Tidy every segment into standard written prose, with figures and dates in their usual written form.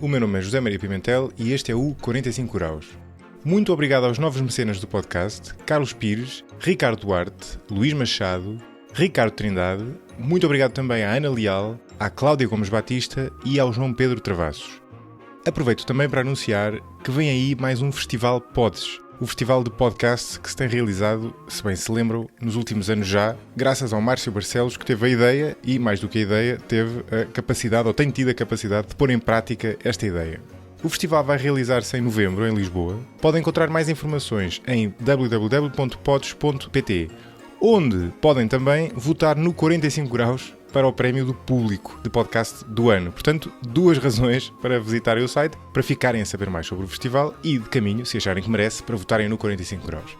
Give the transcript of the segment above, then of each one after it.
o meu nome é José Maria Pimentel e este é o 45 Graus. Muito obrigado aos novos mecenas do podcast, Carlos Pires, Ricardo Duarte, Luís Machado, Ricardo Trindade, muito obrigado também à Ana Leal, à Cláudia Gomes Batista e ao João Pedro Travassos. Aproveito também para anunciar que vem aí mais um festival Pods, o festival de podcast que se tem realizado, se bem se lembram, nos últimos anos já, graças ao Márcio Barcelos, que teve a ideia e, mais do que a ideia, teve a capacidade, ou tem tido a capacidade, de pôr em prática esta ideia. O festival vai realizar-se em novembro, em Lisboa. Podem encontrar mais informações em www.pods.pt, onde podem também votar no 45 Graus para o prémio do público de podcast do ano. Portanto, duas razões para visitarem o site, para ficarem a saber mais sobre o festival e, de caminho, se acharem que merece, para votarem no 45 Graus.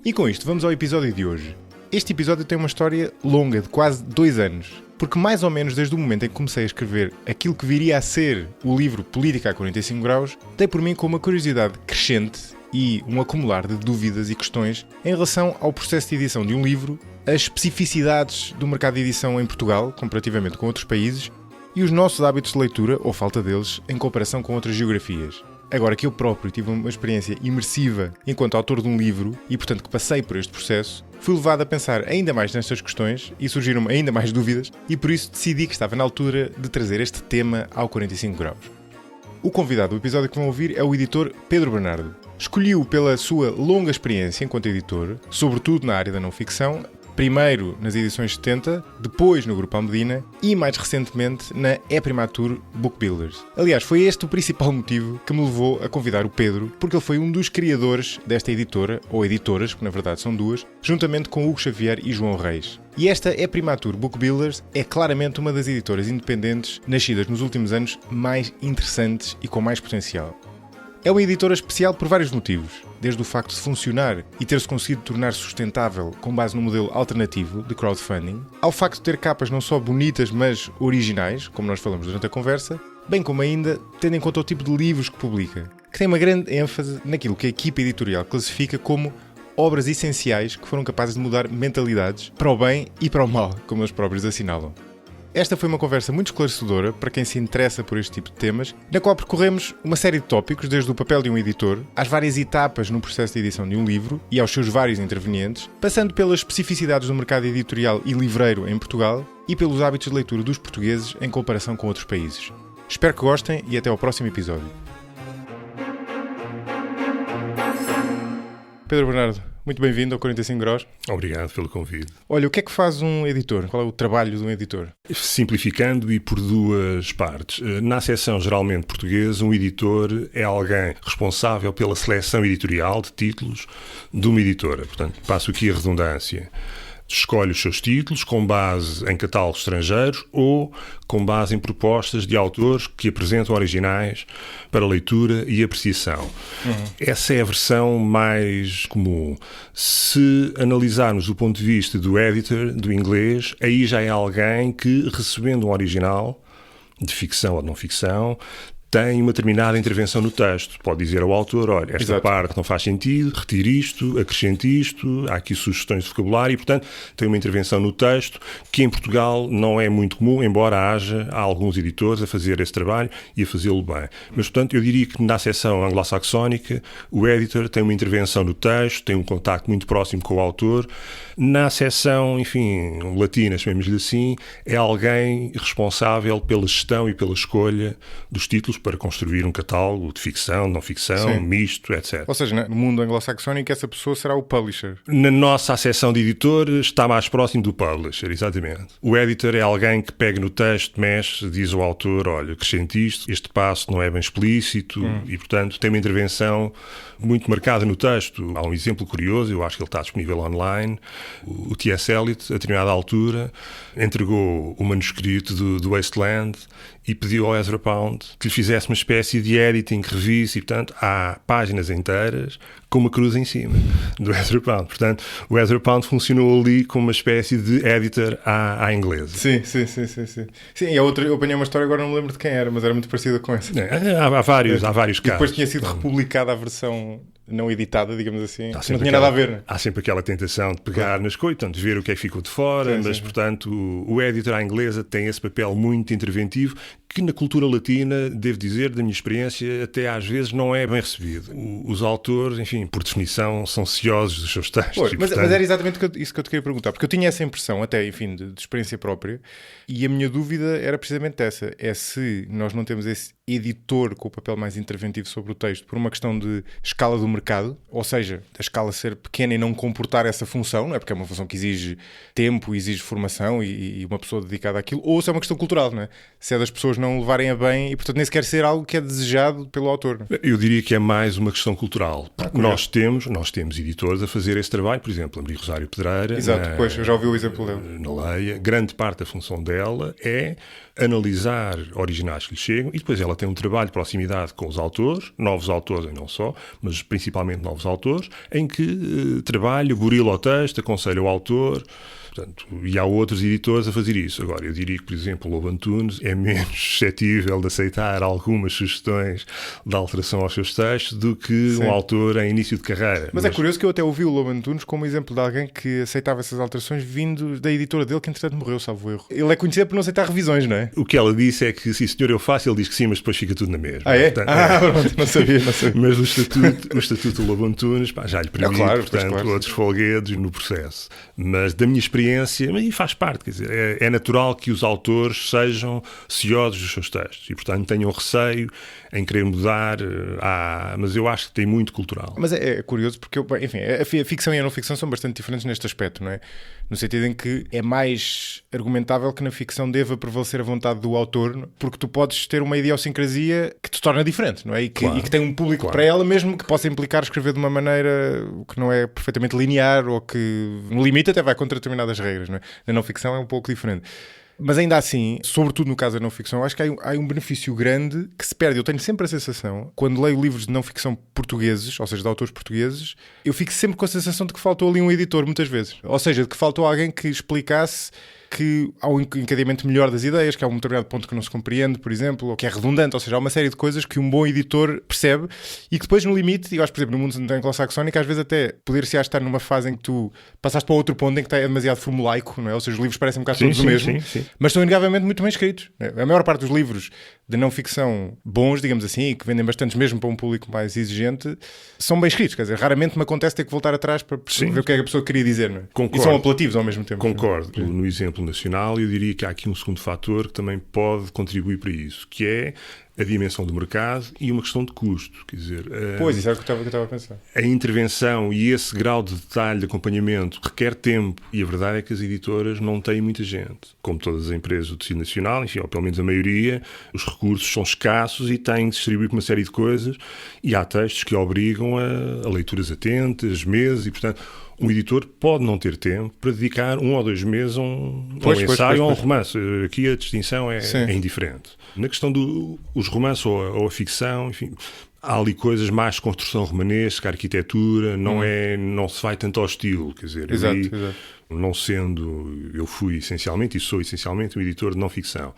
E com isto, vamos ao episódio de hoje. Este episódio tem uma história longa, de quase 2 anos, porque mais ou menos desde o momento em que comecei a escrever aquilo que viria a ser o livro Política a 45 Graus, dei por mim com uma curiosidade crescente e um acumular de dúvidas e questões em relação ao processo de edição de um livro, as especificidades do mercado de edição em Portugal, comparativamente com outros países, e os nossos hábitos de leitura, ou falta deles, em comparação com outras geografias. Agora que eu próprio tive uma experiência imersiva enquanto autor de um livro, e portanto que passei por este processo, fui levado a pensar ainda mais nestas questões e surgiram-me ainda mais dúvidas, e por isso decidi que estava na altura de trazer este tema ao 45 Graus. O convidado do episódio que vão ouvir é o editor Pedro Bernardo. Escolhi-o pela sua longa experiência enquanto editor, sobretudo na área da não-ficção, primeiro nas edições 70, depois no Grupo Almedina e mais recentemente na E-Primatur Book Builders. Aliás, foi este o principal motivo que me levou a convidar o Pedro, porque ele foi um dos criadores desta editora, ou editoras, que na verdade são duas, juntamente com Hugo Xavier e João Reis. E esta E-Primatur Book Builders é claramente uma das editoras independentes nascidas nos últimos anos mais interessantes e com mais potencial. É uma editora especial por vários motivos, desde o facto de funcionar e ter-se conseguido tornar sustentável com base num modelo alternativo de crowdfunding, ao facto de ter capas não só bonitas, mas originais, como nós falamos durante a conversa, bem como ainda tendo em conta o tipo de livros que publica, que tem uma grande ênfase naquilo que a equipa editorial classifica como obras essenciais que foram capazes de mudar mentalidades para o bem e para o mal, como eles próprios assinalam. Esta foi uma conversa muito esclarecedora para quem se interessa por este tipo de temas, na qual percorremos uma série de tópicos, desde o papel de um editor, às várias etapas no processo de edição de um livro e aos seus vários intervenientes, passando pelas especificidades do mercado editorial e livreiro em Portugal e pelos hábitos de leitura dos portugueses em comparação com outros países. Espero que gostem e até ao próximo episódio. Pedro Bernardo, muito bem-vindo ao 45 Graus. Obrigado pelo convite. Olha, o que é que faz um editor? Qual é o trabalho de um editor? Simplificando e por duas partes. Na acessão geralmente portuguesa, um editor é alguém responsável pela seleção editorial de títulos de uma editora. Portanto, passo aqui a redundância. Escolhe os seus títulos com base em catálogos estrangeiros ou com base em propostas de autores que apresentam originais para leitura e apreciação. Essa é a versão mais comum. Se analisarmos do ponto de vista do editor, do inglês, aí já é alguém que, recebendo um original, de ficção ou de não-ficção, tem uma determinada intervenção no texto. Pode dizer ao autor, olha, esta Exato. parte não faz sentido, retire isto, acrescente isto, há aqui sugestões de vocabulário e, portanto, tem uma intervenção no texto que em Portugal não é muito comum, embora há alguns editores a fazer esse trabalho e a fazê-lo bem. Mas, portanto, eu diria que na acessão anglo-saxónica o editor tem uma intervenção no texto, tem um contacto muito próximo com o autor. Na acessão, enfim, latina, chamemos-lhe assim, é alguém responsável pela gestão e pela escolha dos títulos para construir um catálogo de ficção, não ficção, Sim. misto, etc. Ou seja, no mundo anglo-saxónico essa pessoa será o publisher. Na nossa acessão de editor está mais próximo do publisher, exatamente. O editor é alguém que pega no texto, mexe, diz ao autor, olha, acrescente isto, este passo não é bem explícito e, portanto, tem uma intervenção muito marcada no texto. Há um exemplo curioso, eu acho que ele está disponível online. O T.S. Eliot, a determinada altura, entregou o manuscrito do Wasteland e pediu ao Ezra Pound que lhe fizesse uma espécie de editing, revisse, e, portanto, há páginas inteiras com uma cruz em cima do Ezra Pound. Portanto, o Ezra Pound funcionou ali como uma espécie de editor à inglesa. Sim. Sim, e a outra, eu apanhei uma história, agora não me lembro de quem era, mas era muito parecida com essa. Há vários E casos. depois tinha sido republicada a versão não editada, digamos assim, Há que não tinha nada a ver, né? Há sempre aquela tentação de pegar nas coisas, portanto, ver o que é que ficou de fora, mas, portanto, o editor à inglesa tem esse papel muito interventivo que na cultura latina, devo dizer, da minha experiência, até às vezes não é bem recebido. Os autores, enfim, por definição, são ciosos dos seus textos. Pois, portanto... mas era exatamente isso que eu te queria perguntar, porque eu tinha essa impressão, até, enfim, de experiência própria, e a minha dúvida era precisamente essa, é se nós não temos esse editor com o papel mais interventivo sobre o texto por uma questão de escala do mercado, ou seja, a escala ser pequena e não comportar essa função, não é? Porque é uma função que exige tempo, exige formação e uma pessoa dedicada àquilo, ou se é uma questão cultural, não é? Se é das pessoas não levarem a bem e, portanto, nem sequer ser algo que é desejado pelo autor. Não é? Eu diria que é mais uma questão cultural. Nós temos editores a fazer esse trabalho, por exemplo, a Maria Rosário Pedreira. Exato, pois, eu já ouvi o exemplo dela. Na Leia, grande parte da função dela é analisar originais que lhe chegam e depois ela tem um trabalho de proximidade com os autores, novos autores e não só, mas principalmente novos autores, em que trabalha, burila o texto, aconselha o autor. Portanto, e há outros editores a fazer isso. Agora, eu diria que, por exemplo, o Lobo Antunes é menos suscetível de aceitar algumas sugestões de alteração aos seus textos do que um autor em início de carreira. Mas é curioso que eu até ouvi o Lobo Antunes como exemplo de alguém que aceitava essas alterações vindo da editora dele, que entretanto morreu, salvo erro. Ele é conhecido por não aceitar revisões, não é? O que ela disse é que, sim senhor, eu faço, ele diz que sim, mas depois fica tudo na mesma. Ah, é? Portanto, não sabia. Mas o estatuto do Lobo Antunes já lhe permite, portanto, outros folguedos no processo. Mas da minha experiência, e faz parte, quer dizer, é natural que os autores sejam ciosos dos seus textos e, portanto, tenham receio em querer mudar, mas eu acho que tem muito cultural. Mas é curioso porque, enfim, a ficção e a não ficção são bastante diferentes neste aspecto, não é? No sentido em que é mais argumentável que na ficção deva prevalecer a vontade do autor, porque tu podes ter uma idiosincrasia que te torna diferente, não é? E que tem um público para ela, mesmo que possa implicar escrever de uma maneira que não é perfeitamente linear ou que, no limite, até vai contra determinadas regras, não é? Na não ficção é um pouco diferente. Mas ainda assim, sobretudo no caso da não ficção, acho que há um benefício grande que se perde. Eu tenho sempre a sensação, quando leio livros de não ficção portugueses, ou seja, de autores portugueses, eu fico sempre com a sensação de que faltou ali um editor, muitas vezes. Ou seja, de que faltou alguém que explicasse que há um encadeamento melhor das ideias, que há um determinado ponto que não se compreende, por exemplo, ou que é redundante, ou seja, há uma série de coisas que um bom editor percebe e que depois no limite, eu acho, por exemplo, no mundo anglo-saxónico, às vezes até poder-se estar numa fase em que tu passaste para outro ponto em que está demasiado formulaico, não é? Ou seja, os livros parecem um bocado todos o mesmo, mas são inegavelmente muito bem escritos. Não é? A maior parte dos livros de não ficção bons, digamos assim, e que vendem bastantes mesmo para um público mais exigente, são bem escritos, quer dizer, raramente me acontece ter que voltar atrás para ver o que é que a pessoa queria dizer, não é? Concordo. E são apelativos ao mesmo tempo. Concordo. No exemplo nacional, eu diria que há aqui um segundo fator que também pode contribuir para isso, que é a dimensão do mercado e uma questão de custo. Quer dizer, pois, isso é o que eu estava a pensar. A intervenção e esse grau de detalhe de acompanhamento requer tempo e a verdade é que as editoras não têm muita gente. Como todas as empresas do tecido nacional, enfim, ou pelo menos a maioria, os recursos são escassos e têm de distribuir por uma série de coisas e há textos que obrigam a leituras atentas, meses e, portanto, um editor pode não ter tempo para dedicar 1 ou 2 meses a um ensaio ou a um romance. Aqui a distinção é indiferente. Na questão dos romances ou a ficção, enfim, há ali coisas mais de construção romanesca, arquitetura, não se vai tanto ao estilo. Quer dizer, exato. Não sendo, eu fui essencialmente e sou essencialmente um editor de não ficção,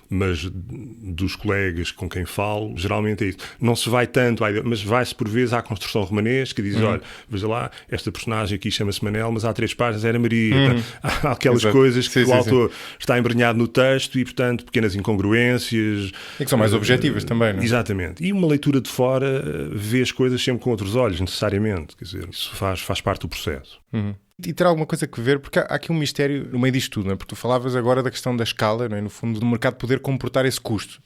mas dos colegas com quem falo, geralmente é isso. Não se vai tanto, mas vai-se por vezes à construção romanesca, diz, olha, veja lá, esta personagem aqui chama-se Manel, mas há 3 páginas era Maria. Há aquelas coisas que o autor está embrenhado no texto e, portanto, pequenas incongruências. E que são mais objetivas também, não é? Exatamente. E uma leitura de fora vê as coisas sempre com outros olhos, necessariamente. Quer dizer, isso faz parte do processo. E terá alguma coisa a ver, porque há aqui um mistério no meio disto tudo, não é? Porque tu falavas agora da questão da escala, não é? No fundo, do mercado poder comportar esse custo.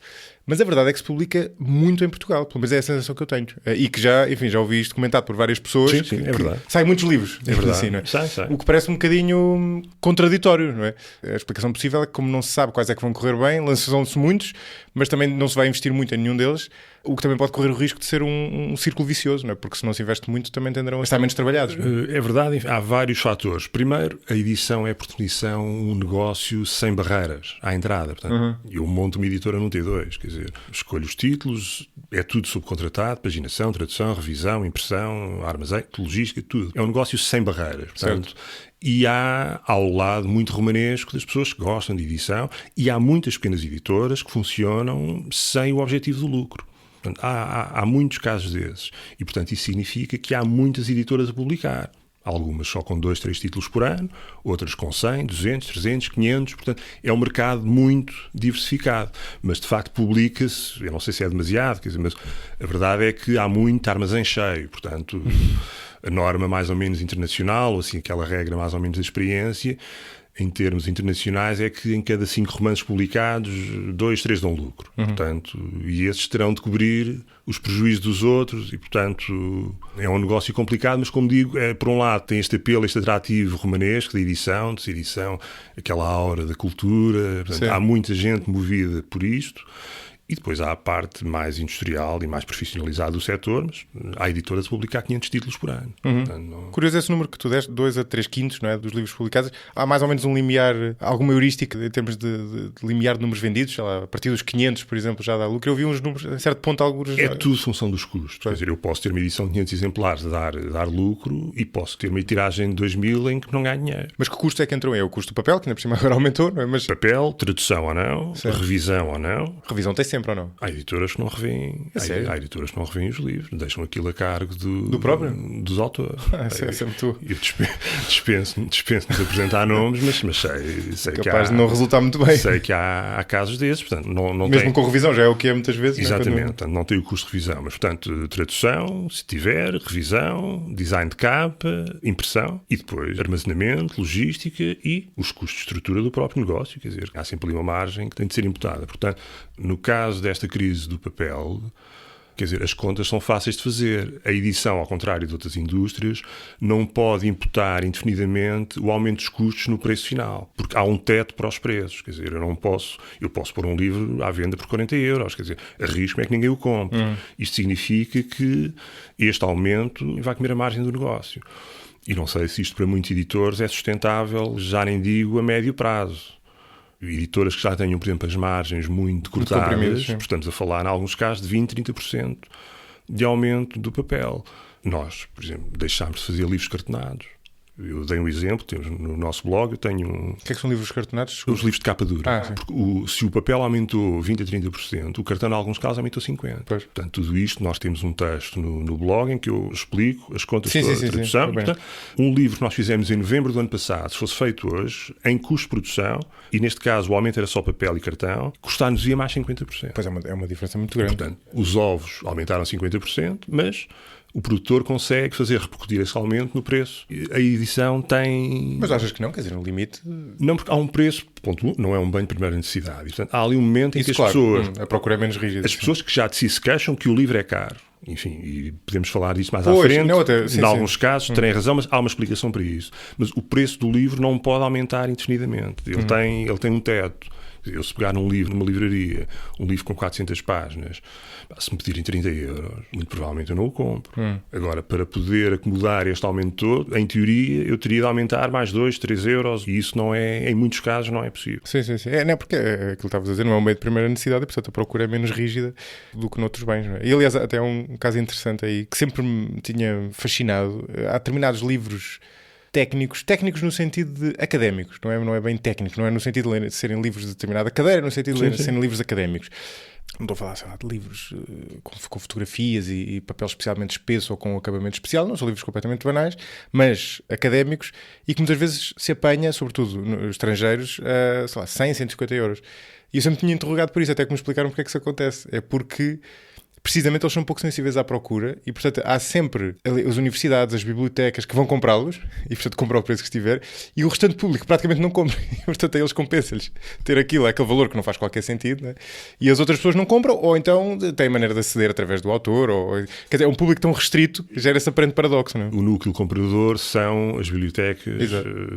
Mas a verdade é que se publica muito em Portugal, pelo menos é a sensação que eu tenho. E que já ouvi isto comentado por várias pessoas. Sim, é verdade. Saem muitos livros. É verdade. Assim, não é? Sai. O que parece um bocadinho contraditório, não é? A explicação possível é que, como não se sabe quais é que vão correr bem, lançam-se muitos, mas também não se vai investir muito em nenhum deles, o que também pode correr o risco de ser um círculo vicioso, não é? Porque se não se investe muito, também tenderão a estar menos trabalhados. É verdade, há vários fatores. Primeiro, a edição é, por definição, um negócio sem barreiras à entrada. Portanto, eu monto uma editora no T2, quer dizer, escolho os títulos, é tudo subcontratado, paginação, tradução, revisão, impressão, armazém, logística, tudo. É um negócio sem barreiras. Portanto, e há ao lado muito romanesco das pessoas que gostam de edição e há muitas pequenas editoras que funcionam sem o objetivo do lucro. Portanto, há muitos casos desses. E, portanto, isso significa que há muitas editoras a publicar. Algumas só com 2, 3 títulos por ano, outras com 100, 200, 300, 500. Portanto, é um mercado muito diversificado. Mas, de facto, publica-se, eu não sei se é demasiado, quer dizer, mas a verdade é que há muito armazém cheio. Portanto, a norma mais ou menos internacional, ou assim, aquela regra mais ou menos da experiência, em termos internacionais, é que em cada 5 romances publicados, 2, 3 dão lucro. Portanto, e esses terão de cobrir os prejuízos dos outros e, portanto, é um negócio complicado, mas, como digo, por um lado tem este apelo, este atrativo romanesco de edição, aquela aura da cultura. Portanto, há muita gente movida por isto. E depois há a parte mais industrial e mais profissionalizada do setor, mas há editoras a publicar 500 títulos por ano. Portanto, não... Curioso esse número que tu deste, 2 a 3 quintos, não é, dos livros publicados. Há mais ou menos um limiar, alguma heurística em termos de limiar de números vendidos? Sei lá, a partir dos 500, por exemplo, já dá lucro. Eu vi uns números, a certo ponto, alguns... É tudo função dos custos. Quer dizer, eu posso ter uma edição de 500 exemplares a dar lucro e posso ter uma tiragem de 2000 em que não ganho dinheiro. Mas que custo é que entrou? É o custo do papel, que ainda por cima agora aumentou, não é? Mas... Papel, tradução ou não, revisão ou não. Revisão tem sempre ou não? Há editoras que não revêem. Há editoras que não revêem os livros, deixam aquilo a cargo do próprio? Dos autores. Eu dispenso de apresentar nomes, mas sei que capaz de não resultar muito bem. Sei que há casos desses, portanto, não mesmo tem... com revisão, já é o que é muitas vezes. Exatamente, portanto, não tem o custo de revisão, mas, portanto, tradução, se tiver, revisão, design de capa, impressão e depois armazenamento, logística e os custos de estrutura do próprio negócio, quer dizer, há sempre ali uma margem que tem de ser imputada. Portanto, no caso desta crise do papel, quer dizer, as contas são fáceis de fazer. A edição, ao contrário de outras indústrias, não pode imputar indefinidamente o aumento dos custos no preço final, porque há um teto para os preços. Quer dizer, eu posso pôr um livro à venda por 40 euros, quer dizer, arrisco é que ninguém o compre. Isto significa que este aumento vai comer a margem do negócio. E não sei se isto para muitos editores é sustentável, já nem digo a médio prazo. Editoras que já tenham, por exemplo, as margens muito cortadas, portanto, a falar em alguns casos de 20%, 30% de aumento do papel. Nós, por exemplo, deixámos de fazer livros cartonados. Eu dei um exemplo, temos no nosso blog, eu tenho um... O que é que são livros cartonados? Os livros de capa dura. Porque se o papel aumentou 20% a 30%, o cartão, em alguns casos, aumentou 50%. Pois. Portanto, tudo isto, nós temos um texto no blog em que eu explico as contas todas de tradução. Portanto, um livro que nós fizemos em novembro do ano passado, se fosse feito hoje, em custo de produção, e neste caso o aumento era só papel e cartão, custar-nos-ia mais 50%. Pois é uma diferença muito grande. Portanto, os ovos aumentaram 50%, mas... o produtor consegue fazer repercutir esse aumento no preço. A edição tem... Mas achas que não? Quer dizer, no limite... Não, porque há um preço, ponto 1, não é um bem de primeira necessidade. E, portanto, há ali um momento em que as pessoas... A procura é menos rígida. As pessoas que já de si se queixam que o livro é caro. Enfim, e podemos falar disso mais à frente. Em alguns casos, terem razão, mas há uma explicação para isso. Mas o preço do livro não pode aumentar indefinidamente. Ele tem um teto. Eu, se pegar num livro numa livraria, um livro com 400 páginas, se me pedirem 30 euros, muito provavelmente eu não o compro. Agora, para poder acomodar este aumento todo, em teoria, eu teria de aumentar mais 2, 3 euros, e isso não é, em muitos casos, não é possível. Sim. Não é porque aquilo que estavas a dizer não é um meio de primeira necessidade e, portanto, a procura é menos rígida do que noutros bens. Não é? E, aliás, até um caso interessante aí, que sempre me tinha fascinado. Há determinados livros técnicos no sentido de académicos, não é bem técnico, não é no sentido de serem livros de determinada cadeira, no sentido de serem livros académicos. Não estou a falar, sei lá, de livros com fotografias e papel especialmente espesso ou com acabamento especial, não são livros completamente banais, mas académicos e que muitas vezes se apanha, sobretudo nos estrangeiros, a, sei lá, 100, 150 euros. E eu sempre tinha interrogado por isso, até que me explicaram porque é que isso acontece. É porque... precisamente eles são um pouco sensíveis à procura e, portanto, há sempre as universidades, as bibliotecas que vão comprá-los e, portanto, compram o preço que estiver e o restante público praticamente não compra e, portanto, a eles compensa-lhes ter aquele valor que não faz qualquer sentido, né? E as outras pessoas não compram ou então têm maneira de aceder através do autor quer dizer, é um público tão restrito que gera esse aparente paradoxo, não é? O núcleo comprador são as bibliotecas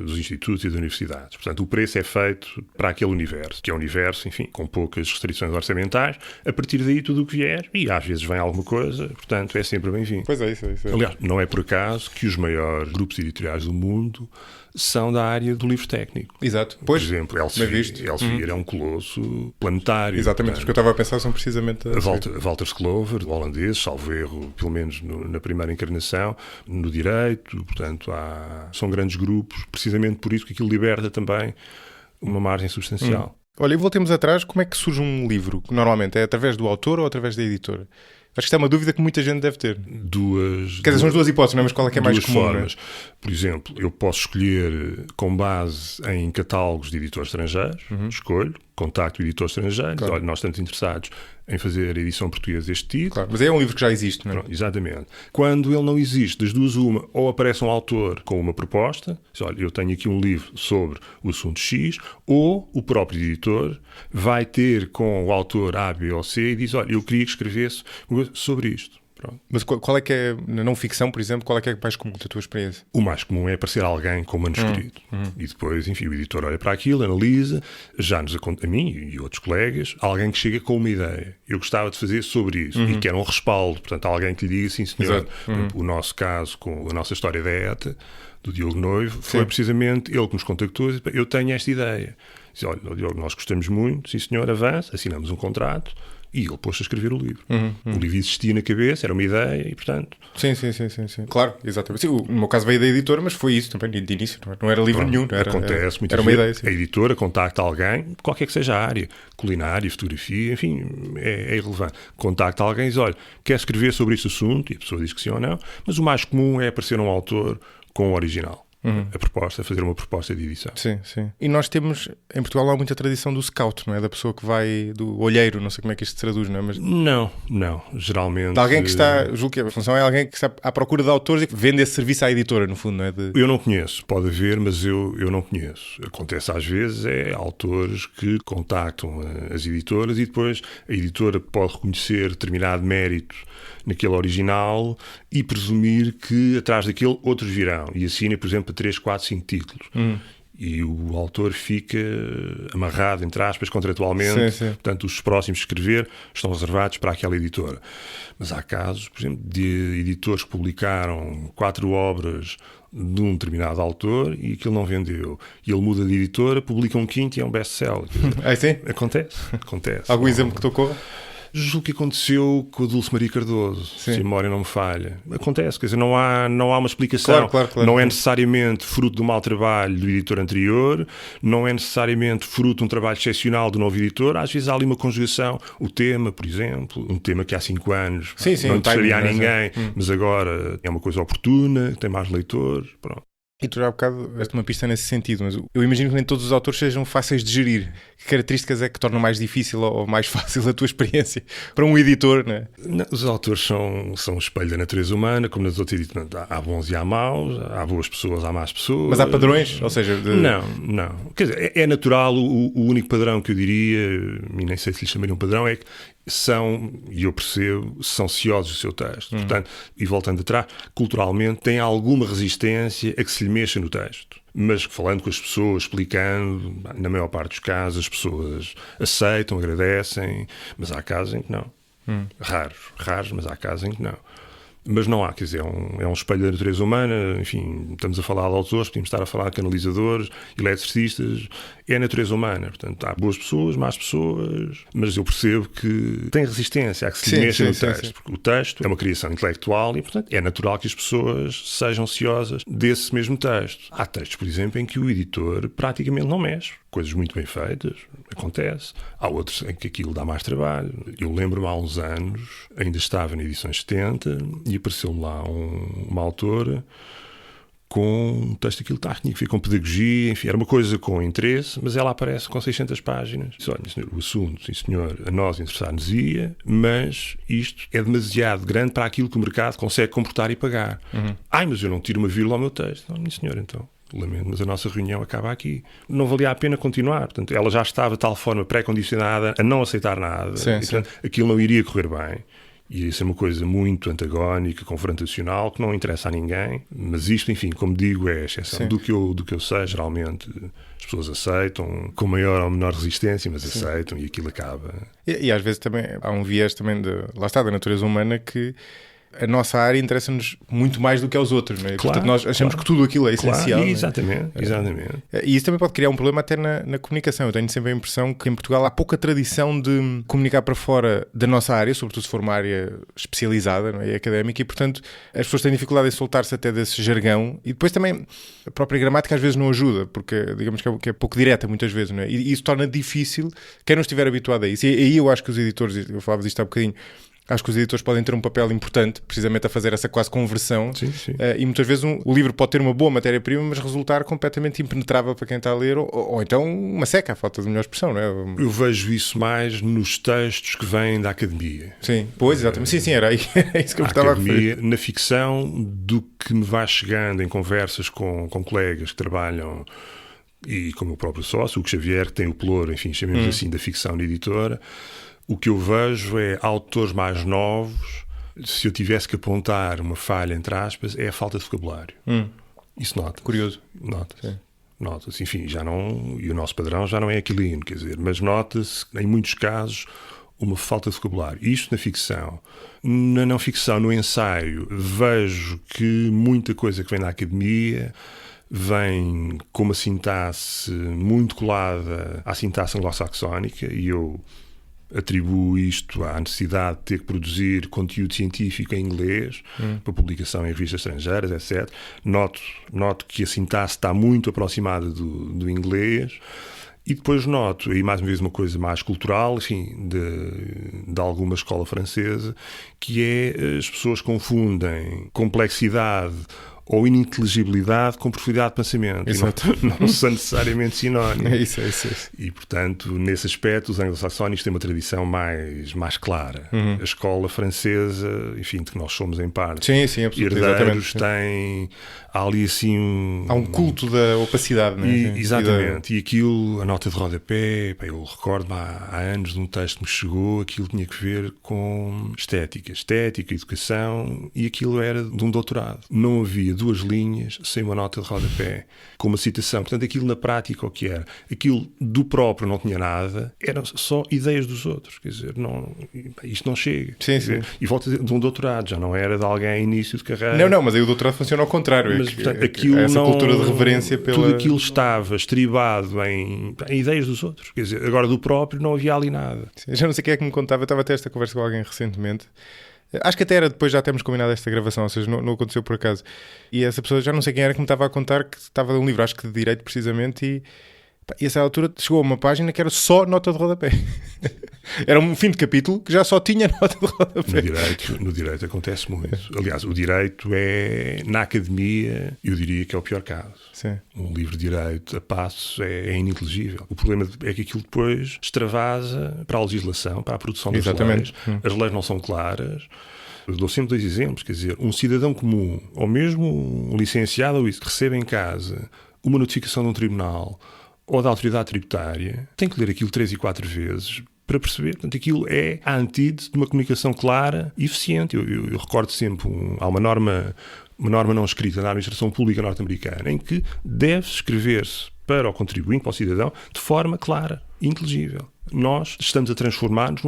dos institutos e das universidades. Portanto, o preço é feito para aquele universo, que é um universo, enfim, com poucas restrições orçamentais. A partir daí, tudo o que vier, e às vezes vem alguma coisa, portanto é sempre bem-vindo. Pois é, isso. Aliás, não é por acaso que os maiores grupos editoriais do mundo são da área do livro técnico. Exato. Por exemplo, Elsevier é um colosso planetário. Exatamente, os que eu estava a pensar são precisamente... A Walter Sklover, holandês, salvo erro, pelo menos na primeira encarnação, no direito, portanto, são grandes grupos, precisamente por isso que aquilo liberta também uma margem substancial. Olha, e voltemos atrás, como é que surge um livro? Normalmente é através do autor ou através da editora? Acho que isto é uma dúvida que muita gente deve ter. Quer dizer, são as duas hipóteses, não é? Mas qual é que é mais comum? Formas. Né? Por exemplo, eu posso escolher com base em catálogos de editores estrangeiros, escolho, contacto o editor estrangeiro, claro. Olha, nós estamos interessados em fazer a edição portuguesa deste título. Claro, mas é um livro que já existe, não é? Pronto, exatamente. Quando ele não existe, das duas uma, ou aparece um autor com uma proposta, diz, olha, eu tenho aqui um livro sobre o assunto X, ou o próprio editor vai ter com o autor A, B ou C e diz, olha, eu queria que escrevesse sobre isto. Pronto. Mas qual é que é, na não ficção, por exemplo, qual é que é mais comum da tua experiência? O mais comum é aparecer alguém com manuscrito. E depois, enfim, o editor olha para aquilo, analisa, já nos acontece, a mim e outros colegas, alguém que chega com uma ideia. Eu gostava de fazer sobre isso. E quer um respaldo. Portanto, alguém que lhe diga, sim senhor, o nosso caso com a nossa história da ETA, do Diogo Noivo, foi precisamente ele que nos contactou e disse, eu tenho esta ideia. Diz, olha, Diogo, nós gostamos muito, sim senhor, avança, assinamos um contrato. E ele pôs-se a escrever o livro. O livro existia na cabeça, era uma ideia e, portanto... Sim. Claro, exatamente. Sim, no meu caso veio da editora, mas foi isso também, de início. Não era livro nenhum. Acontece muitas era uma vezes. Ideia, a editora contacta alguém, qualquer que seja a área, culinária, fotografia, enfim, é irrelevante. Contacta alguém e diz, olha, quer escrever sobre este assunto? E a pessoa diz que sim ou não. Mas o mais comum é aparecer um autor com o original. A proposta, fazer uma proposta de edição. Sim. E nós temos, em Portugal, há muita tradição do scout, não é? Da pessoa que vai, do olheiro, não sei como é que isto se traduz, não é? Mas... Não, geralmente... De alguém que está, julgo que a função é alguém que está à procura de autores e que vende esse serviço à editora, no fundo, não é? Eu não conheço, pode haver, mas eu não conheço. Acontece às vezes, autores que contactam as editoras e depois a editora pode reconhecer determinado mérito naquele original e presumir que atrás daquele outros virão e assina, por exemplo, 3, 4, 5 títulos. E o autor fica amarrado, entre aspas, contratualmente. Sim. Portanto, os próximos a escrever estão reservados para aquela editora. Mas há casos, por exemplo, de editores que publicaram 4 obras de um determinado autor e aquilo não vendeu. E ele muda de editora, publica um quinto e é um best-seller. Sim? Acontece. Algum exemplo que tocou? Julgo que aconteceu com a Dulce Maria Cardoso, se a memória não me falha. Acontece, quer dizer, não há uma explicação. Claro. Não é necessariamente fruto do mau trabalho do editor anterior, não é necessariamente fruto de um trabalho excepcional do novo editor. Às vezes há ali uma conjugação. O tema, por exemplo, um tema que há 5 anos não interessaria a ninguém, mas agora é uma coisa oportuna, tem mais leitores, pronto. E tu já há bocado deste uma pista nesse sentido, mas eu imagino que nem todos os autores sejam fáceis de gerir. Que características é que tornam mais difícil ou mais fácil a tua experiência para um editor, não é? Não, os autores são um espelho da natureza humana, como nas outras editoras. Há bons e há maus, há boas pessoas, há más pessoas. Mas há padrões? Ou seja... Não. Quer dizer, é natural, o único padrão que eu diria, e nem sei se lhe chamaria um padrão, é que são, e eu percebo, são ciosos do seu texto. Portanto, e voltando atrás, culturalmente tem alguma resistência a que se lhe mexa no texto. Mas falando com as pessoas, explicando, na maior parte dos casos as pessoas aceitam, agradecem, mas há casos em que não. Raros, mas há casos em que não. Mas não há, quer dizer, é um espelho da natureza humana, enfim, estamos a falar de autores, podemos estar a falar de canalizadores, eletricistas, é a natureza humana, portanto, há boas pessoas, más pessoas, mas eu percebo que tem resistência a que se mexa no texto, porque o texto é uma criação intelectual e, portanto, é natural que as pessoas sejam ciosas desse mesmo texto. Há textos, por exemplo, em que o editor praticamente não mexe, coisas muito bem feitas, acontece. Há outros em que aquilo dá mais trabalho. Eu lembro-me há uns anos, ainda estava na edição 70 e apareceu-me lá uma autora com um texto, aquilo técnico, com pedagogia, enfim, era uma coisa com interesse, mas ela aparece com 600 páginas. Diz, olha, senhor, o assunto, sim senhor, a nós interessar-nos-ia, mas isto é demasiado grande para aquilo que o mercado consegue comportar e pagar. Mas eu não tiro uma vírgula ao meu texto. Não, minha senhora, então... Lamento, mas a nossa reunião acaba aqui. Não valia a pena continuar. Portanto, ela já estava de tal forma pré-condicionada a não aceitar nada. Portanto, aquilo não iria correr bem. Ia ser uma coisa muito antagónica, confrontacional, que não interessa a ninguém. Mas isto, enfim, como digo, é a exceção. Do que eu sei, geralmente as pessoas aceitam, com maior ou menor resistência, mas aceitam e aquilo acaba. E às vezes também há um viés também lá está, da natureza humana que... A nossa área interessa-nos muito mais do que aos outros, não é? Portanto, nós achamos que tudo aquilo é essencial. Exatamente. E isso também pode criar um problema até na comunicação. Eu tenho sempre a impressão que em Portugal há pouca tradição de comunicar para fora da nossa área, sobretudo se for uma área especializada, não é? E académica, e portanto as pessoas têm dificuldade em soltar-se até desse jargão. E depois também a própria gramática às vezes não ajuda, porque digamos que é pouco direta muitas vezes, não é? E isso torna difícil quem não estiver habituado a isso. E aí eu acho que os editores, eu falava disto há bocadinho, Acho que os editores podem ter um papel importante, precisamente a fazer essa quase conversão. Sim, sim. E muitas vezes o livro pode ter uma boa matéria-prima, mas resultar completamente impenetrável para quem está a ler, ou então uma seca, a falta de melhor expressão, não é? Eu vejo isso mais nos textos que vêm da academia. Sim, pois, exatamente. Sim, era isso que eu estava a referir. Na ficção, do que me vai chegando em conversas com colegas que trabalham, e com o meu próprio sócio, o Hugo Xavier, que tem o pelouro, enfim, chamemos assim, da ficção na editora, o que eu vejo é autores mais novos. Se eu tivesse que apontar uma falha, entre aspas, é a falta de vocabulário. Isso nota. Curioso. Nota-se. Nota-se. Enfim, já não, e o nosso padrão já não é aquilino, quer dizer, mas nota-se, em muitos casos, uma falta de vocabulário. Isto na ficção. Na não ficção, no ensaio, vejo que muita coisa que vem da academia vem com uma sintaxe muito colada à sintaxe anglo-saxónica, e eu atribuo isto à necessidade de ter que produzir conteúdo científico em inglês para publicação em revistas estrangeiras, etc. Noto que a sintaxe está muito aproximada do inglês. E depois noto, e mais uma vez uma coisa mais cultural, enfim, de alguma escola francesa, que é as pessoas confundem complexidade ou ininteligibilidade com profundidade de pensamento. Exato. Não são necessariamente sinónimos. É isso. E, portanto, nesse aspecto, os anglo-saxónicos têm uma tradição mais clara. A escola francesa, enfim, de que nós somos em parte, sim, herdeiros, tem... Há ali assim há um culto da opacidade, não é? Exatamente. E aquilo, a nota de rodapé, eu recordo-me há anos de um texto que me chegou, aquilo tinha que ver com estética, educação, e aquilo era de um doutorado. Não havia 2 linhas sem uma nota de rodapé, com uma citação. Portanto, aquilo na prática o que era? Aquilo do próprio não tinha nada, eram só ideias dos outros. Quer dizer, isto não chega. Sim. E volta a dizer, de um doutorado, já não era de alguém em início de carreira. Não, mas aí o doutorado funciona ao contrário. Mas, portanto, aquilo essa cultura de reverência pela... Tudo aquilo estava estribado em ideias dos outros. Quer dizer, agora do próprio não havia ali nada. Sim, já não sei quem é que me contava, eu estava a ter esta conversa com alguém recentemente. Acho que até era depois, já temos combinado esta gravação, ou seja, não aconteceu por acaso. E essa pessoa, já não sei quem era, que me estava a contar que estava de um livro, acho que de Direito precisamente, e a essa altura chegou a uma página que era só nota de rodapé. Era um fim de capítulo que já só tinha nota de rodapé. No direito acontece muito. Aliás, o direito é, na academia, eu diria que é o pior caso. Sim. Um livro de direito a passos é ininteligível. O problema é que aquilo depois extravasa para a legislação, para a produção das leis. As leis não são claras. Eu dou sempre 2 exemplos. Quer dizer, um cidadão comum, ou mesmo um licenciado ou isso, que recebe em casa uma notificação de um tribunal ou da autoridade tributária, tem que ler aquilo 3 e 4 vezes para perceber. Portanto, aquilo é a antítese de uma comunicação clara e eficiente. Eu recordo sempre, há uma norma não escrita na administração pública norte-americana em que deve escrever-se para o contribuinte, para o cidadão, de forma clara e inteligível. Nós estamos a transformar-nos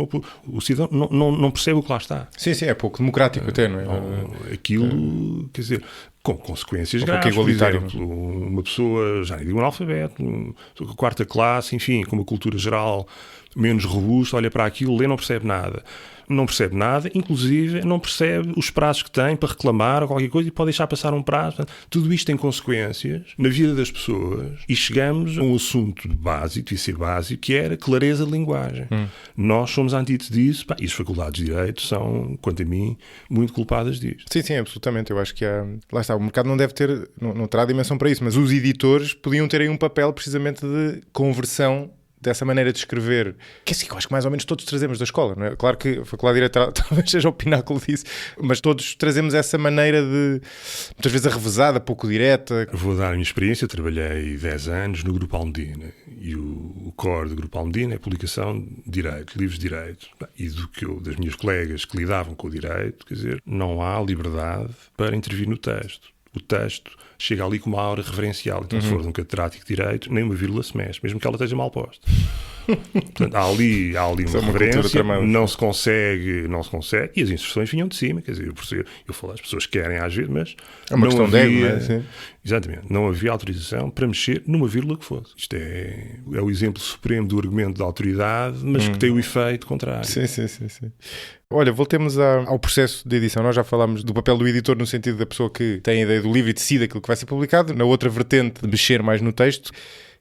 o cidadão não percebe o que lá está. Sim, é pouco democrático até, não é? Aquilo, quer dizer, com consequências graves. Por exemplo, uma pessoa, já nem digo um analfabeto, com 4ª classe, enfim, com uma cultura geral menos robusta, olha para aquilo, lê, não percebe nada. Não percebe nada, inclusive não percebe os prazos que tem para reclamar ou qualquer coisa e pode deixar passar um prazo. Portanto, tudo isto tem consequências na vida das pessoas e chegamos a um assunto básico, devia ser básico, que era clareza de linguagem. Nós somos a antítese disso, e as faculdades de Direito são, quanto a mim, muito culpadas disto. Sim, absolutamente. Eu acho que lá está, o mercado não deve ter, não terá dimensão para isso, mas os editores podiam ter aí um papel precisamente de conversão dessa maneira de escrever, que é assim que eu acho que mais ou menos todos trazemos da escola, não é? Claro que a Faculdade de Direito talvez seja o pináculo disso, mas todos trazemos essa maneira de, muitas vezes arrevesada, pouco direta. Vou dar a minha experiência, eu trabalhei 10 anos no Grupo Almedina, e o core do Grupo Almedina é publicação de Direito, livros de Direito, e das minhas colegas que lidavam com o Direito, quer dizer, não há liberdade para intervir no texto. O texto chega ali com uma aura referencial. Então, se for de um catedrático de Direito, nem uma vírgula se mexe, mesmo que ela esteja mal posta. Portanto, há ali uma referência, não se consegue, e as instruções vinham de cima. Quer dizer, eu falo, as pessoas querem às vezes, mas é uma questão havia, de ego, não é? Sim. Exatamente, não havia autorização para mexer numa vírgula que fosse. Isto é o exemplo supremo do argumento da autoridade, mas que tem o efeito contrário. Sim. Olha, voltemos ao processo de edição. Nós já falámos do papel do editor no sentido da pessoa que tem a ideia do livro e decide aquilo que vai ser publicado. Na outra vertente, de mexer mais no texto.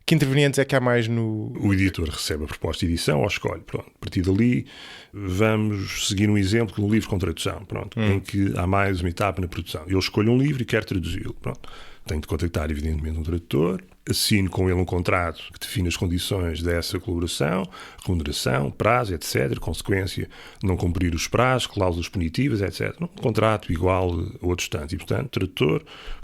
Que intervenientes é que há mais no... O editor recebe a proposta de edição ou escolhe. Pronto, a partir dali, vamos seguir um exemplo de um livro com tradução, pronto, em que há mais uma etapa na produção. Eu escolho um livro e quero traduzi-lo. Pronto. Tenho de contactar, evidentemente, um tradutor, assino com ele um contrato que define as condições dessa colaboração, remuneração, prazo, etc., consequência, não cumprir os prazos, cláusulas punitivas, etc. Um contrato igual a outros tantos. E, portanto, o tradutor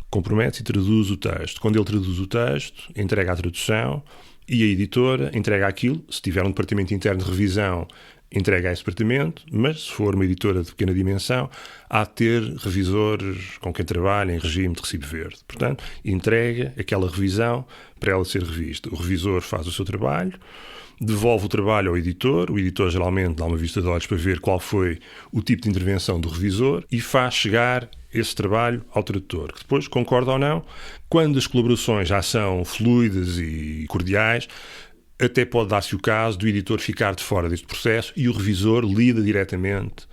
compromete-se e traduz o texto. Quando ele traduz o texto, entrega a tradução e a editora entrega aquilo. Se tiver um departamento interno de revisão, entrega a esse departamento, mas se for uma editora de pequena dimensão, há de ter revisores com quem trabalha em regime de recibo verde. Portanto, entrega aquela revisão para ela ser revista. O revisor faz o seu trabalho, devolve o trabalho ao editor, o editor geralmente dá uma vista de olhos para ver qual foi o tipo de intervenção do revisor e faz chegar esse trabalho ao tradutor, que depois concorda ou não. Quando as colaborações já são fluidas e cordiais, até pode dar-se o caso do editor ficar de fora deste processo e o revisor lida diretamente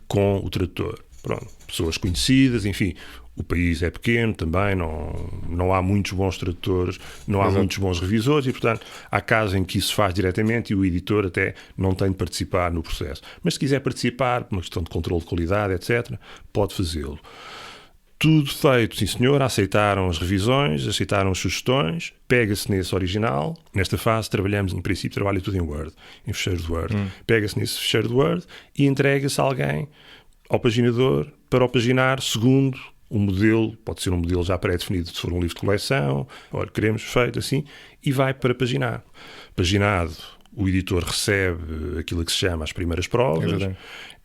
com o tradutor. Pronto, pessoas conhecidas, enfim, o país é pequeno também, não há muitos bons tradutores, não há muitos bons revisores e, portanto, há casos em que isso se faz diretamente e o editor até não tem de participar no processo. Mas se quiser participar, por uma questão de controle de qualidade, etc., pode fazê-lo. Tudo feito, sim senhor, aceitaram as revisões, aceitaram as sugestões, pega-se nesse original. Nesta fase trabalhamos, em princípio, trabalha tudo em Word, em fecheiro de Word. Pega-se nesse fecheiro de Word e entrega-se a alguém, ao paginador, para o paginar segundo o modelo, pode ser um modelo já pré-definido se for um livro de coleção, olha, queremos feito assim, e vai para paginar. Paginado, o editor recebe aquilo que se chama as primeiras provas.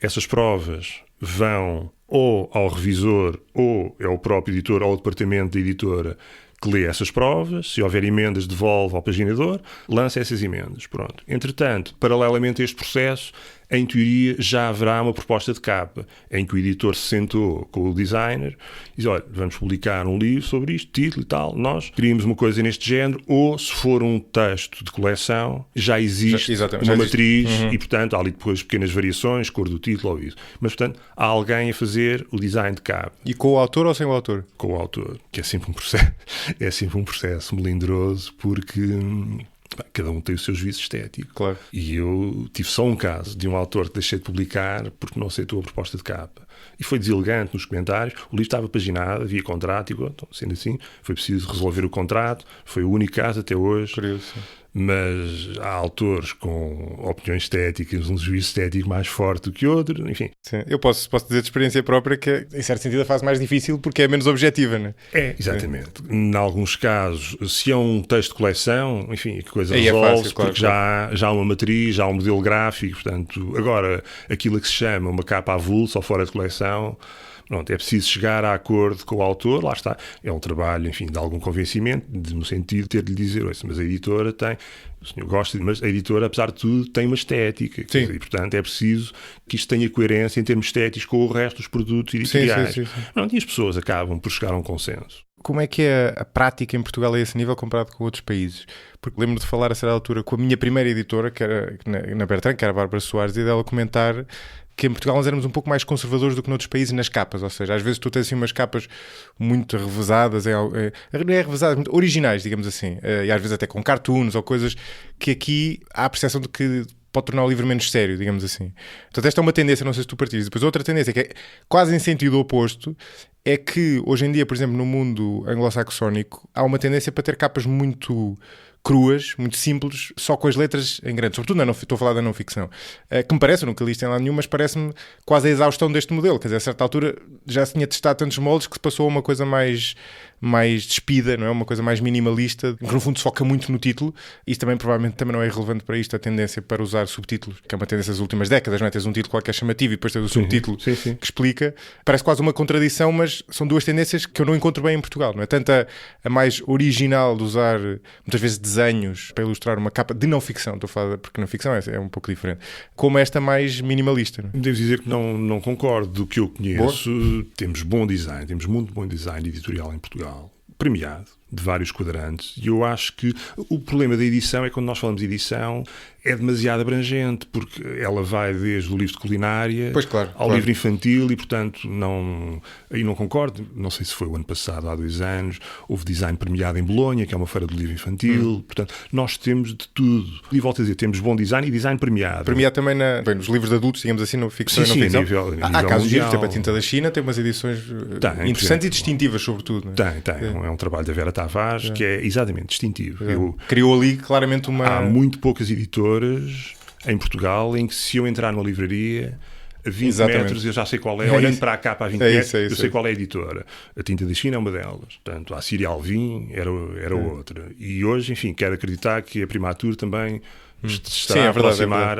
Essas provas vão ou ao revisor, ou é o próprio editor, ou o departamento da editora que lê essas provas. Se houver emendas, devolve ao paginador, lança essas emendas. Pronto. Entretanto, paralelamente a este processo, em teoria já haverá uma proposta de capa, em que o editor se sentou com o designer e diz, olha, vamos publicar um livro sobre isto, título e tal, nós queríamos uma coisa neste género, ou se for um texto de coleção, já existe uma matriz e, portanto, há ali depois pequenas variações, cor do título ou isso. Mas, portanto, há alguém a fazer o design de capa. E com o autor ou sem o autor? Com o autor, que é sempre um processo melindroso, porque cada um tem o seu juízo estético. Claro. E eu tive só um caso de um autor que deixei de publicar porque não aceitou a proposta de capa. E foi deselegante nos comentários. O livro estava paginado, havia contrato, e, então, sendo assim, foi preciso resolver o contrato. Foi o único caso até hoje. Curioso. Mas há autores com opiniões estéticas, um juízo estético mais forte do que outro, enfim. Sim. Eu posso dizer de experiência própria que, em certo sentido, a fase mais difícil porque é menos objetiva, não é? É, exatamente. Em alguns casos, se é um texto de coleção, enfim, a coisa aí resolve-se, é fácil, claro, porque já há uma matriz, já há um modelo gráfico, portanto, agora, aquilo que se chama uma capa avulsa ou fora de coleção, pronto, é preciso chegar a acordo com o autor, lá está. É um trabalho, enfim, de algum convencimento, no sentido de ter de lhe dizer, mas a editora tem, o senhor gosta, mas a editora, apesar de tudo, tem uma estética. Dizer, e, portanto, é preciso que isto tenha coerência em termos estéticos com o resto dos produtos editoriais. Sim. Pronto, e as pessoas acabam por chegar a um consenso. Como é que é a prática em Portugal a esse nível comparado com outros países? Porque lembro de falar a certa altura com a minha primeira editora, que era na Bertrand, que era a Bárbara Soares, e dela comentar que em Portugal nós éramos um pouco mais conservadores do que noutros países nas capas, ou seja, às vezes tu tens assim umas capas muito revezadas, revezadas, muito originais, digamos assim, e às vezes até com cartoons ou coisas que aqui há a percepção de que pode tornar o livro menos sério, digamos assim. Portanto, esta é uma tendência, não sei se tu partilhas. Depois outra tendência que é quase em sentido oposto, é que hoje em dia, por exemplo, no mundo anglo-saxónico, há uma tendência para ter capas muito cruas, muito simples, só com as letras em grande, sobretudo estou a falar da não-ficção, que me parece, eu nunca li isto em lado nenhum, mas parece-me quase a exaustão deste modelo, quer dizer, a certa altura já se tinha testado tantos moldes que se passou a uma coisa mais despida, não é? Uma coisa mais minimalista, que no fundo se foca muito no título. Isso também provavelmente também não é irrelevante para isto, a tendência para usar subtítulos, que é uma tendência das últimas décadas, não é? Tens um título qualquer chamativo e depois tens o subtítulo que explica. Parece quase uma contradição, mas são duas tendências que eu não encontro bem em Portugal, não é? Tanto a mais original de usar muitas vezes desenhos para ilustrar uma capa de não ficção, estou a falar, porque não ficção é um pouco diferente, como esta mais minimalista, não é? Devo dizer que não concordo. Do que eu conheço, temos bom design, temos muito bom design editorial em Portugal, premiado, de vários quadrantes. E eu acho que o problema da edição é que quando nós falamos de edição é demasiado abrangente, porque ela vai desde o livro de culinária ao livro infantil e, portanto, aí não concordo. Não sei se foi o ano passado, há 2 anos, houve design premiado em Bolonha, que é uma feira do livro infantil. Portanto, nós temos de tudo. E volto a dizer, temos bom design e design premiado. Premiado também nos livros de adultos, digamos assim, na ficção e não ficção. Há casos giros, tipo a Tinta da China, tem umas edições interessantes e distintivas, sobretudo. Tem. É um trabalho da Vera Tavares que é exatamente distintivo. Criou ali claramente Há muito poucas editoras em Portugal em que, se eu entrar numa livraria a 20 metros, eu já sei qual é, olhando para a capa a 20 metros, eu sei qual é a editora. A Tinta da China é uma delas. Portanto, a Síria Alvim era outra. E hoje, enfim, quero acreditar que a Primatur também estará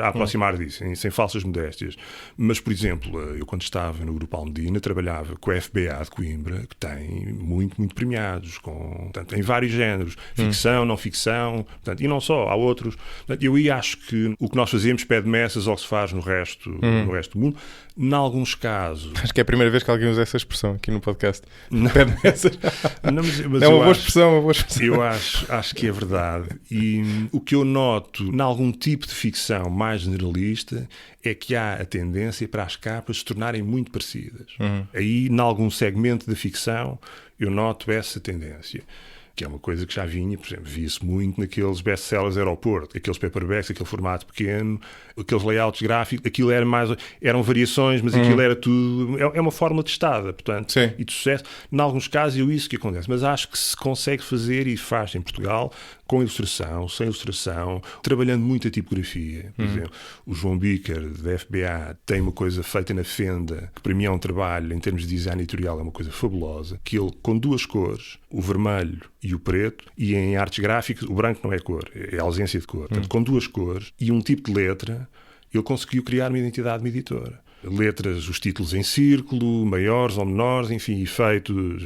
a aproximar disso, sem falsas modéstias. Mas, por exemplo, eu quando estava no Grupo Almedina trabalhava com a FBA de Coimbra, que tem muito premiados, portanto, em vários géneros, ficção, não ficção, portanto, e não só, há outros. Portanto, eu acho que o que nós fazemos pede messas ao que se faz no resto do mundo. Em alguns casos... Acho que é a primeira vez que alguém usa essa expressão aqui no podcast. Pede messas. Mas é uma boa expressão. Eu acho que é verdade. E o que eu noto em algum tipo de ficção mais generalista é que há a tendência para as capas se tornarem muito parecidas. Aí, em algum segmento da ficção, eu noto essa tendência. Que é uma coisa que já vinha, por exemplo, via-se muito naqueles best-sellers aeroporto, aqueles paperbacks, aquele formato pequeno, aqueles layouts gráficos, aquilo eram variações, mas aquilo era tudo, é uma fórmula testada, portanto, e de sucesso. Em alguns casos é isso que acontece, mas acho que se consegue fazer e faz em Portugal com ilustração, sem ilustração, trabalhando muito a tipografia. Por exemplo, o João Bicker, da FBA, tem uma coisa feita na fenda, que para mim é um trabalho, em termos de design editorial, é uma coisa fabulosa, que ele, com 2 cores, o vermelho e o preto, e em artes gráficas, o branco não é cor, é ausência de cor. Portanto, com 2 cores e um tipo de letra, ele conseguiu criar uma identidade de uma editora. Letras, os títulos em círculo, maiores ou menores, enfim, efeitos.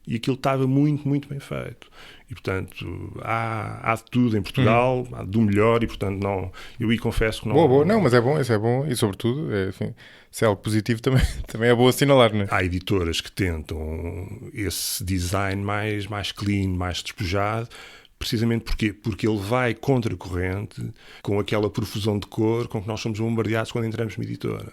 E aquilo estava muito bem feito. E, portanto, há de tudo em Portugal, há do melhor, e, portanto, eu confesso que não... Boa. Não, mas isso é bom, e, sobretudo, enfim, se é algo positivo, também é bom assinalar, não é? Há editoras que tentam esse design mais clean, mais despojado, precisamente porque ele vai contra a corrente com aquela profusão de cor com que nós somos bombardeados quando entramos numa editora.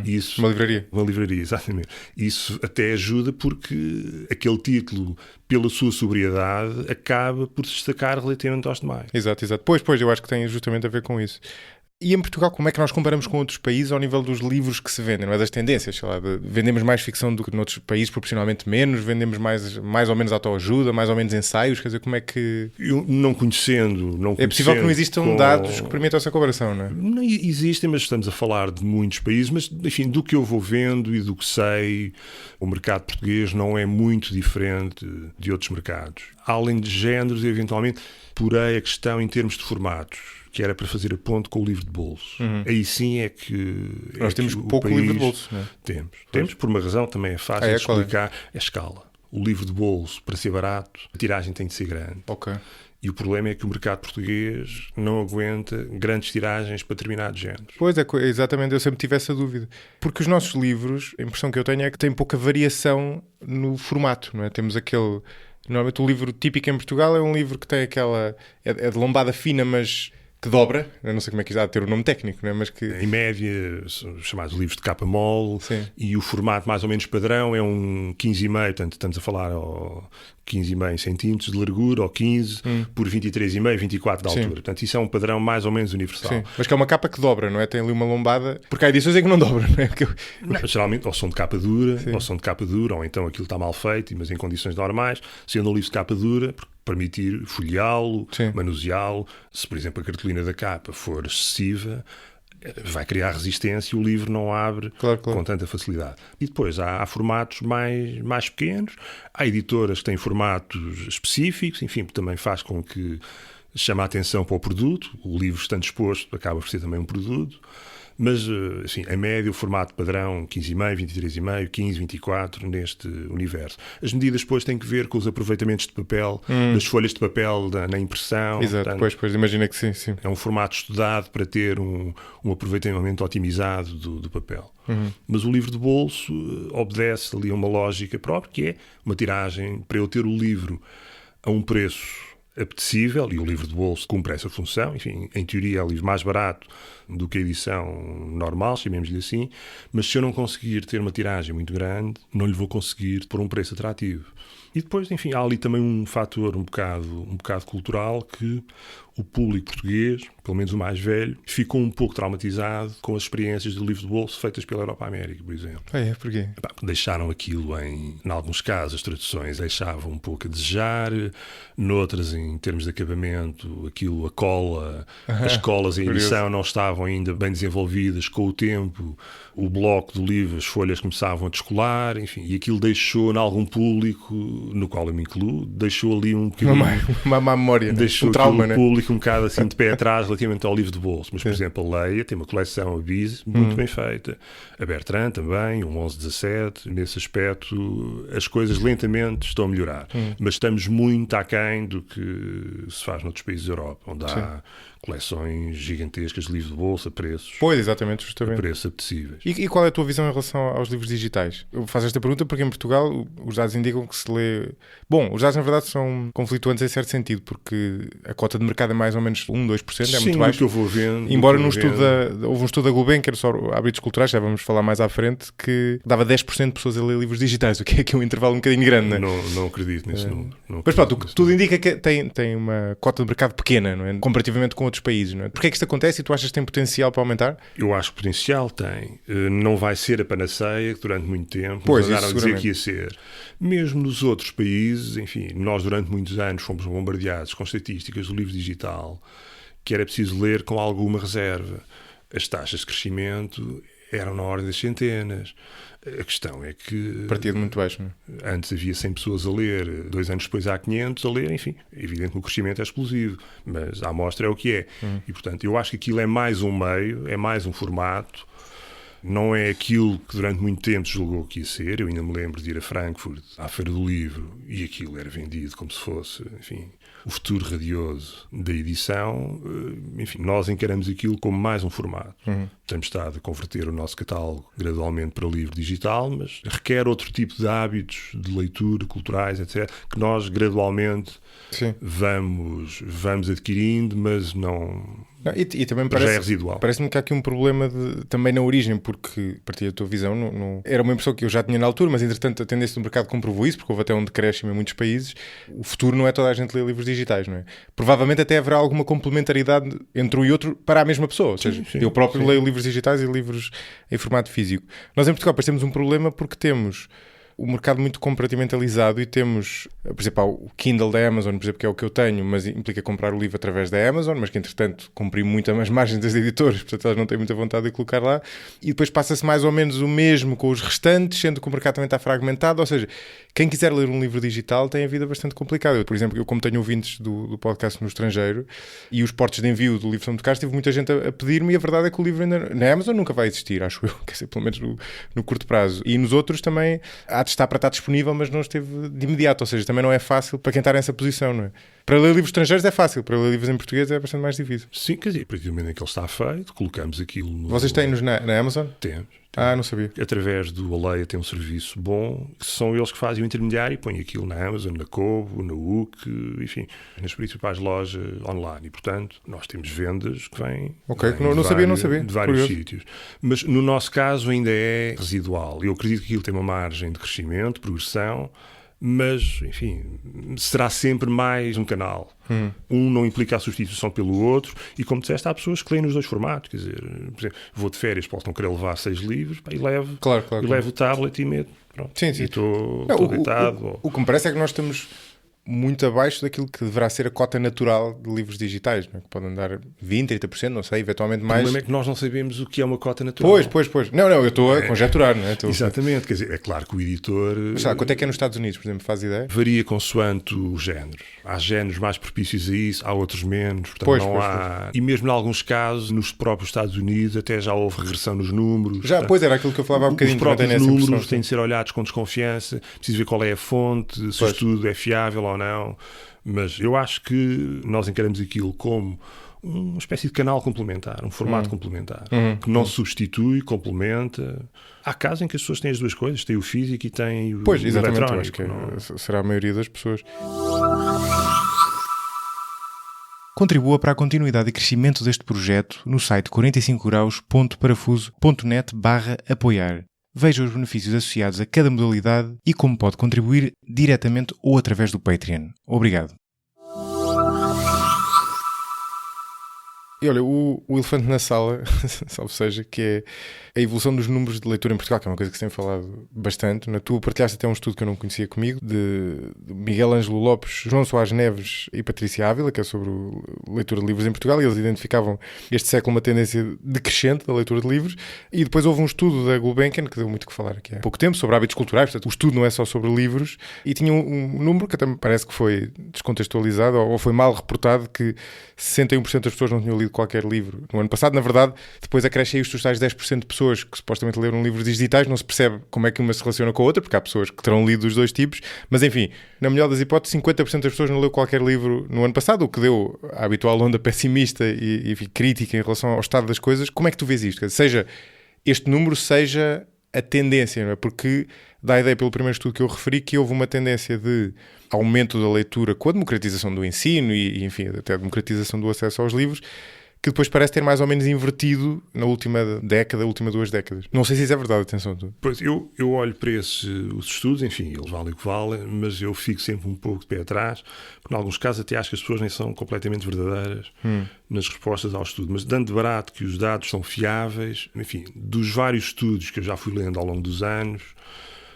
Isso, uma livraria. Uma livraria, exatamente. Isso até ajuda porque aquele título, pela sua sobriedade, acaba por se destacar relativamente aos demais. Exato. Pois, eu acho que tem justamente a ver com isso. E em Portugal, como é que nós comparamos com outros países ao nível dos livros que se vendem, não é? Das tendências, sei lá, vendemos mais ficção do que noutros países, proporcionalmente menos, vendemos mais ou menos autoajuda, mais ou menos ensaios, quer dizer, como é que... Eu não conhecendo... É possível que não existam dados que permitam essa comparação, não é? Não existem, mas estamos a falar de muitos países, mas, enfim, do que eu vou vendo e do que sei, o mercado português não é muito diferente de outros mercados. Além de géneros, eventualmente, porém a questão em termos de formatos, que era para fazer a ponte com o livro de bolso. Aí sim é que... Nós temos pouco livro de bolso, não é? Temos, por uma razão também é fácil de explicar, é a escala. O livro de bolso, para ser barato, a tiragem tem de ser grande. E o problema é que o mercado português não aguenta grandes tiragens para determinados géneros. Pois é, exatamente, eu sempre tive essa dúvida. Porque os nossos livros, a impressão que eu tenho é que têm pouca variação no formato, não é? Temos aquele... Normalmente o livro típico em Portugal é um livro que tem aquela... É de lombada fina, mas... que dobra, eu não sei como é que isso há de ter o nome técnico, não é? Mas que... Em média, são chamados livros de capa mole, e o formato mais ou menos padrão é um 15,5, portanto estamos a falar 15,5 centímetros de largura, ou 15 por 23,5, 24 de altura. Portanto, isso é um padrão mais ou menos universal. Sim. Mas que é uma capa que dobra, não é? Tem ali uma lombada... Porque há edições em que não dobra, não é? Não, geralmente, ou são de capa dura, ou então aquilo está mal feito, mas em condições normais, sendo um livro de capa dura, permitir folheá-lo, manuseá-lo. Se, por exemplo, a cartolina da capa for excessiva, vai criar resistência e o livro não abre com tanta facilidade. E depois há formatos mais pequenos, há editoras que têm formatos específicos, enfim, também faz com que chame a atenção para o produto. O livro, estando exposto, acaba por ser também um produto. Mas, assim, a média, o formato padrão, 15,5, 23,5, 15, 24, neste universo. As medidas depois têm que ver com os aproveitamentos de papel, das folhas de papel na impressão. Exato, portanto, pois, imagina que sim. É um formato estudado para ter um aproveitamento otimizado do papel. Mas o livro de bolso obedece ali a uma lógica própria, que é uma tiragem. Para eu ter o livro a um preço apetecível, e o livro de bolso cumpre essa função. Enfim, em teoria é o livro mais barato do que a edição normal, chamemos-lhe assim, mas se eu não conseguir ter uma tiragem muito grande, não lhe vou conseguir por um preço atrativo. E depois, enfim, há ali também um fator um bocado cultural, que o público português, pelo menos o mais velho, ficou um pouco traumatizado com as experiências de livro de bolso feitas pela Europa América, por exemplo. Porquê? Deixaram aquilo em alguns casos, as traduções deixavam um pouco a desejar, noutras, em termos de acabamento, aquilo, a cola, as colas em edição não estavam ainda bem desenvolvidas com o tempo, o bloco do livro, as folhas começavam a descolar, enfim, e aquilo deixou em algum público, no qual eu me incluo, deixou ali um bocadinho... Uma má memória, deixou um trauma, o público um bocado assim de pé atrás relativamente ao livro de bolso. Mas, por exemplo, a Leia tem uma coleção, a Bise, muito bem feita. A Bertrand também, um 11-17. Nesse aspecto, as coisas lentamente estão a melhorar. Mas estamos muito aquém do que se faz noutros países da Europa, onde há coleções gigantescas de livro de bolso a preços... Pois, exatamente, justamente. A preços apetecíveis. E qual é a tua visão em relação aos livros digitais? Eu faço esta pergunta porque em Portugal os dados indicam que se lê... Bom, os dados na verdade são conflituantes em certo sentido, porque a cota de mercado é mais ou menos 1-2%, é muito baixo. Que eu vou vendo. Embora houve um estudo da Gulbenkian sobre hábitos culturais, já vamos falar mais à frente, que dava 10% de pessoas a ler livros digitais, o que é aqui um intervalo um bocadinho grande, não é? Não acredito nesse número. Mas pronto, tudo indica que tem uma cota de mercado pequena, não é? Comparativamente com outros países, não é? Porquê é que isto acontece e tu achas que tem potencial para aumentar? Eu acho que potencial tem. Não vai ser a panaceia que durante muito tempo pois, nos andaram a dizer que ia ser. Mesmo nos outros países, enfim, nós durante muitos anos fomos bombardeados com estatísticas do livro digital que era preciso ler com alguma reserva. As taxas de crescimento eram na ordem das centenas. A questão é que... Partia de muito baixo, não é? Antes havia 100 pessoas a ler, 2 anos depois há 500 a ler, enfim, é evidente que o crescimento é explosivo, mas a amostra é o que é. E, portanto, eu acho que aquilo é mais um meio, é mais um formato, não é aquilo que durante muito tempo se julgou que ia ser. Eu ainda me lembro de ir a Frankfurt, à Feira do Livro, e aquilo era vendido como se fosse, enfim, o futuro radioso da edição. Enfim, nós encaramos aquilo como mais um formato. Temos estado a converter o nosso catálogo gradualmente para livro digital, mas requer outro tipo de hábitos de leitura, culturais, etc., que nós gradualmente vamos adquirindo, mas não... E também já é residual. Parece-me que há aqui um problema também na origem, porque, a partir da tua visão, era uma impressão que eu já tinha na altura, mas entretanto a tendência do mercado comprovou isso, porque houve até um decréscimo em muitos países. O futuro não é toda a gente ler livros digitais, não é? Provavelmente até haverá alguma complementaridade entre um e outro para a mesma pessoa. Ou seja, eu próprio leio livros digitais e livros em formato físico. Nós em Portugal temos um problema porque temos o mercado muito compartimentalizado e temos, por exemplo, o Kindle da Amazon, por exemplo, que é o que eu tenho, mas implica comprar o livro através da Amazon, mas que entretanto cumpri muito as margens das editoras, portanto elas não têm muita vontade de colocar lá, e depois passa-se mais ou menos o mesmo com os restantes, sendo que o mercado também está fragmentado. Ou seja, quem quiser ler um livro digital tem a vida bastante complicada. Por exemplo, eu como tenho ouvintes do podcast no estrangeiro e os portos de envio do livro são muito caros, tive muita gente a pedir-me, e a verdade é que o livro ainda, na Amazon nunca vai existir, acho eu, quer dizer, pelo menos no curto prazo. E nos outros também está para estar disponível, mas não esteve de imediato. Ou seja, também não é fácil para quem está nessa posição, não é? Para ler livros estrangeiros é fácil, para ler livros em português é bastante mais difícil. Sim, quer dizer, a partir do momento em que ele está feito, colocamos aquilo no... Vocês têm-nos na Amazon? Temos. Não sabia. Através do Aleia tem um serviço bom, que são eles que fazem o intermediário e põem aquilo na Amazon, na Kobo, na UC, enfim, nas principais lojas online. E, portanto, nós temos vendas que vêm não sabia. De vários sítios. Mas, no nosso caso, ainda é residual. Eu acredito que aquilo tem uma margem de crescimento, de progressão, mas, enfim, será sempre mais um canal. Um não implica a substituição pelo outro, e como disseste, há pessoas que leem nos dois formatos. Quer dizer, por exemplo, vou de férias, posso não querer levar 6 livros, e levo o tablet e meto. Pronto. Sim. E estou deitado. O que me parece é que nós estamos muito abaixo daquilo que deverá ser a cota natural de livros digitais, não é? Que podem dar 20%, 30%, não sei, eventualmente mais. O problema é que nós não sabemos o que é uma cota natural. Pois. Não, eu estou a conjecturar, não é? Exatamente, quer dizer, é claro que o editor... Mas sabe, quanto é que é nos Estados Unidos, por exemplo, faz ideia? Varia consoante o género. Há géneros mais propícios a isso, há outros menos, portanto há... E mesmo em alguns casos, nos próprios Estados Unidos, até já houve regressão nos números. Pois era aquilo que eu falava há bocadinho. Os próprios números têm de ser olhados com desconfiança, preciso ver qual é a fonte, se o estudo é fiável ou não. Mas eu acho que nós encaramos aquilo como uma espécie de canal complementar, um formato complementar, que não substitui, complementa. Há casos em que as pessoas têm as duas coisas, têm o físico e têm o exatamente, eletrónico. Acho que será a maioria das pessoas. Contribua para a continuidade e crescimento deste projeto no site 45graus.parafuso.net/apoiar. Veja os benefícios associados a cada modalidade e como pode contribuir diretamente ou através do Patreon. Obrigado. E olha, o elefante na sala, salvo seja, que é a evolução dos números de leitura em Portugal, que é uma coisa que se tem falado bastante. Tu partilhaste até um estudo que eu não conhecia comigo, de Miguel Ângelo Lopes, João Soares Neves e Patrícia Ávila, que é sobre a leitura de livros em Portugal, e eles identificavam este século uma tendência decrescente da leitura de livros. E depois houve um estudo da Gulbenkian, que deu muito que falar aqui há pouco tempo, sobre hábitos culturais. Portanto, o estudo não é só sobre livros, e tinha um número que até me parece que foi descontextualizado ou foi mal reportado, que 61% das pessoas não tinham lido qualquer livro no ano passado. Na verdade, depois acresce aí os tais 10% de pessoas que supostamente leram livros digitais. Não se percebe como é que uma se relaciona com a outra, porque há pessoas que terão lido os dois tipos, mas enfim, na melhor das hipóteses, 50% das pessoas não leu qualquer livro no ano passado, o que deu a habitual onda pessimista e crítica em relação ao estado das coisas. Como é que tu vês isto? Seja este número, seja a tendência, não é? Porque dá a ideia, pelo primeiro estudo que eu referi, que houve uma tendência de aumento da leitura com a democratização do ensino e enfim, até a democratização do acesso aos livros, que depois parece ter mais ou menos invertido na última década, última 2 décadas. Não sei se isso é verdade, atenção. Pois, eu olho para os estudos, enfim, eles valem o que valem, mas eu fico sempre um pouco de pé atrás, porque em alguns casos até acho que as pessoas nem são completamente verdadeiras nas respostas ao estudo. Mas dando de barato que os dados são fiáveis, enfim, dos vários estudos que eu já fui lendo ao longo dos anos,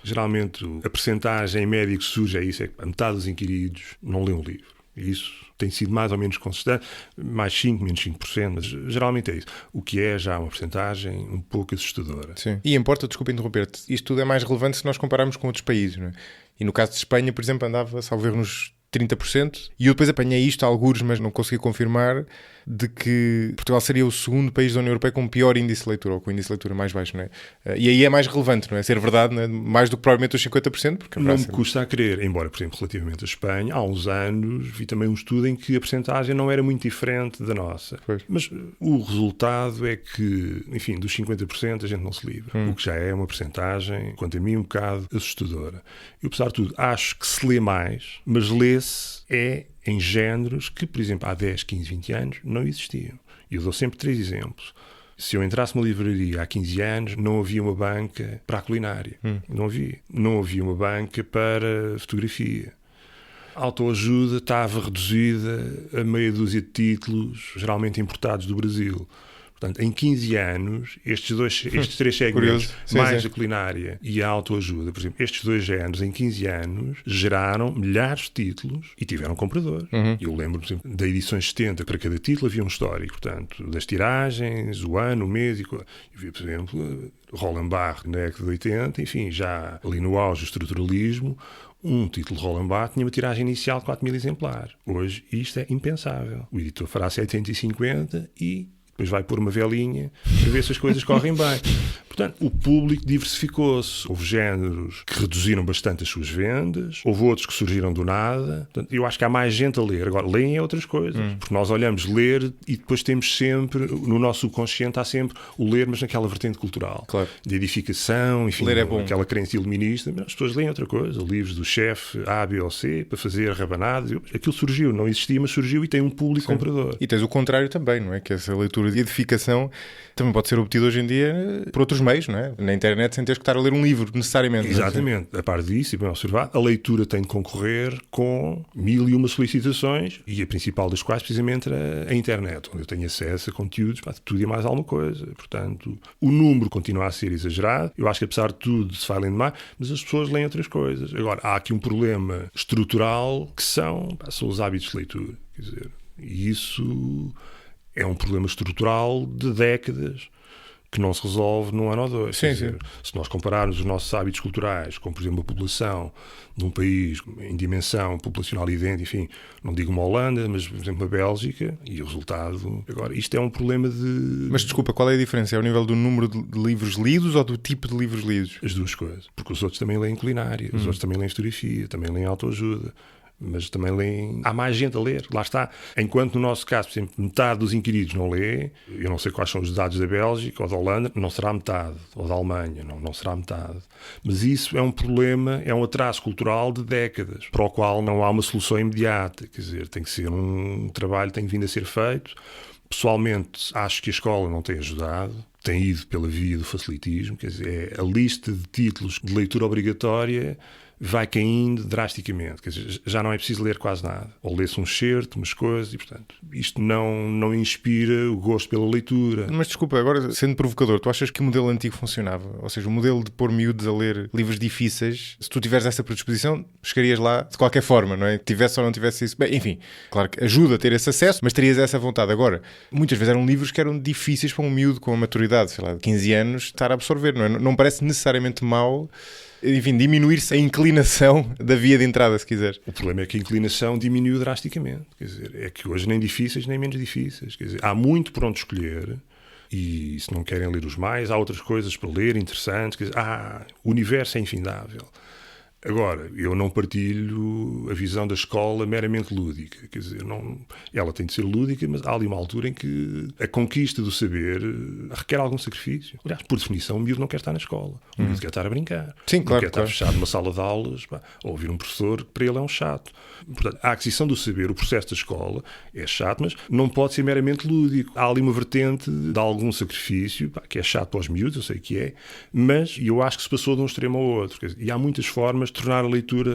geralmente a percentagem média que surge é isso, é que a metade dos inquiridos não lê um livro. E isso tem sido mais ou menos consistente, mais 5, menos 5%, mas geralmente é isso. O que é já uma percentagem um pouco assustadora. Sim. E importa, desculpa interromper-te, isto tudo é mais relevante se nós compararmos com outros países, não é? E no caso de Espanha, por exemplo, andava, salvo erro, nos 30%, e eu depois apanhei isto a algures, mas não consegui confirmar, de que Portugal seria o segundo país da União Europeia com pior índice de leitura, ou com o índice de leitura mais baixo, não é? E aí é mais relevante, não é? Ser verdade, não é? Mais do que provavelmente os 50%. Porque não me custa a crer, embora, por exemplo, relativamente à Espanha, há uns anos vi também um estudo em que a percentagem não era muito diferente da nossa. Pois. Mas o resultado é que, enfim, dos 50% a gente não se livra, o que já é uma percentagem, quanto a mim, um bocado assustadora. Eu, apesar de tudo, acho que se lê mais, mas lê-se em géneros que, por exemplo, há 10, 15, 20 anos não existiam. E eu dou sempre 3 exemplos. Se eu entrasse numa livraria há 15 anos, não havia uma banca para a culinária. Não havia. Não havia uma banca para fotografia. A autoajuda estava reduzida a meia dúzia de títulos, geralmente importados do Brasil. Portanto, em 15 anos, estes 3 segmentos, mais a culinária e a autoajuda, por exemplo, estes 2 géneros, em 15 anos, geraram milhares de títulos e tiveram compradores. Eu lembro, por exemplo, da edições 70, para cada título havia um histórico, portanto, das tiragens, o ano, o mês. Eu vi, por exemplo, Roland Barthes, na década de 80, enfim, já ali no auge do estruturalismo, um título de Roland Barthes tinha uma tiragem inicial de 4.000 exemplares. Hoje, isto é impensável. O editor fará 750 e depois vai pôr uma velinha para ver se as coisas correm bem. Portanto, o público diversificou-se. Houve géneros que reduziram bastante as suas vendas, houve outros que surgiram do nada. Portanto, eu acho que há mais gente a ler. Agora, leem outras coisas. Porque nós olhamos ler e depois temos sempre, no nosso subconsciente, há sempre o ler, mas naquela vertente cultural. Claro. De edificação, enfim, ler é bom. Aquela crença iluminista. Mas as pessoas leem outra coisa. Livros do chefe A, B ou C, para fazer rabanadas. Aquilo surgiu, não existia, mas surgiu e tem um público comprador. E tens o contrário também, não é? Que essa leitura de edificação também pode ser obtida hoje em dia por outros meios, não é? Na internet, sem teres que estar a ler um livro, necessariamente. Exatamente. A par disso, e bem observado, a leitura tem de concorrer com 1001 solicitações, e a principal das quais, precisamente, a internet, onde eu tenho acesso a conteúdos para tudo e mais alguma coisa. Portanto, o número continua a ser exagerado. Eu acho que, apesar de tudo, se vai lendo mais, mas as pessoas leem outras coisas. Agora, há aqui um problema estrutural que são os hábitos de leitura. Quer dizer, e isso é um problema estrutural de décadas que não se resolve num ano ou dois. Sim, dizer, se nós compararmos os nossos hábitos culturais com, por exemplo, a população de um país em dimensão populacional idêntica, enfim, não digo uma Holanda, mas, por exemplo, a Bélgica, e o resultado... Agora, isto é um problema de... Mas, desculpa, qual é a diferença? É ao nível do número de livros lidos ou do tipo de livros lidos? As duas coisas. Porque os outros também leem culinária, os outros também leem fotografia, também leem autoajuda. mas também leem. Há mais gente a ler, lá está. Enquanto no nosso caso, por exemplo, metade dos inquiridos não lê, eu não sei quais são os dados da Bélgica ou da Holanda, não será metade, ou da Alemanha, não será metade. Mas isso é um problema, é um atraso cultural de décadas, para o qual não há uma solução imediata. Quer dizer, tem que ser um trabalho que tem vindo a ser feito. Pessoalmente, acho que a escola não tem ajudado, tem ido pela via do facilitismo, quer dizer, a lista de títulos de leitura obrigatória vai caindo drasticamente, quer dizer, já não é preciso ler quase nada. Ou lê-se um excerto, umas coisas, e portanto, isto não inspira o gosto pela leitura. Mas desculpa, agora sendo provocador, tu achas que o modelo antigo funcionava? Ou seja, o modelo de pôr miúdos a ler livros difíceis, se tu tiveres essa predisposição, chegarias lá de qualquer forma, não é? Tivesse ou não tivesse isso. Bem, enfim, claro que ajuda a ter esse acesso, mas terias essa vontade. Agora, muitas vezes eram livros que eram difíceis para um miúdo com a maturidade, sei lá, de 15 anos, estar a absorver, não é? Não parece necessariamente mau, enfim, diminuir-se a inclinação da via de entrada, se quiser. O problema é que a inclinação diminuiu drasticamente. Quer dizer, é que hoje nem difíceis nem menos difíceis. Quer dizer, há muito por onde escolher e se não querem ler os mais, há outras coisas para ler, interessantes. Quer dizer, o universo é infindável. Agora, eu não partilho a visão da escola meramente lúdica. Quer dizer, ela tem de ser lúdica, mas há ali uma altura em que a conquista do saber requer algum sacrifício. Aliás, por definição, o miúdo não quer estar na escola. O miúdo quer estar a brincar. Sim, claro, não quer estar fechado numa sala de aulas, ou ouvir um professor que para ele é um chato. Portanto, a aquisição do saber, o processo da escola, é chato, mas não pode ser meramente lúdico. Há ali uma vertente de algum sacrifício, que é chato para os miúdos, eu sei que é, mas eu acho que se passou de um extremo ao outro. Quer dizer, e há muitas formas de tornar a leitura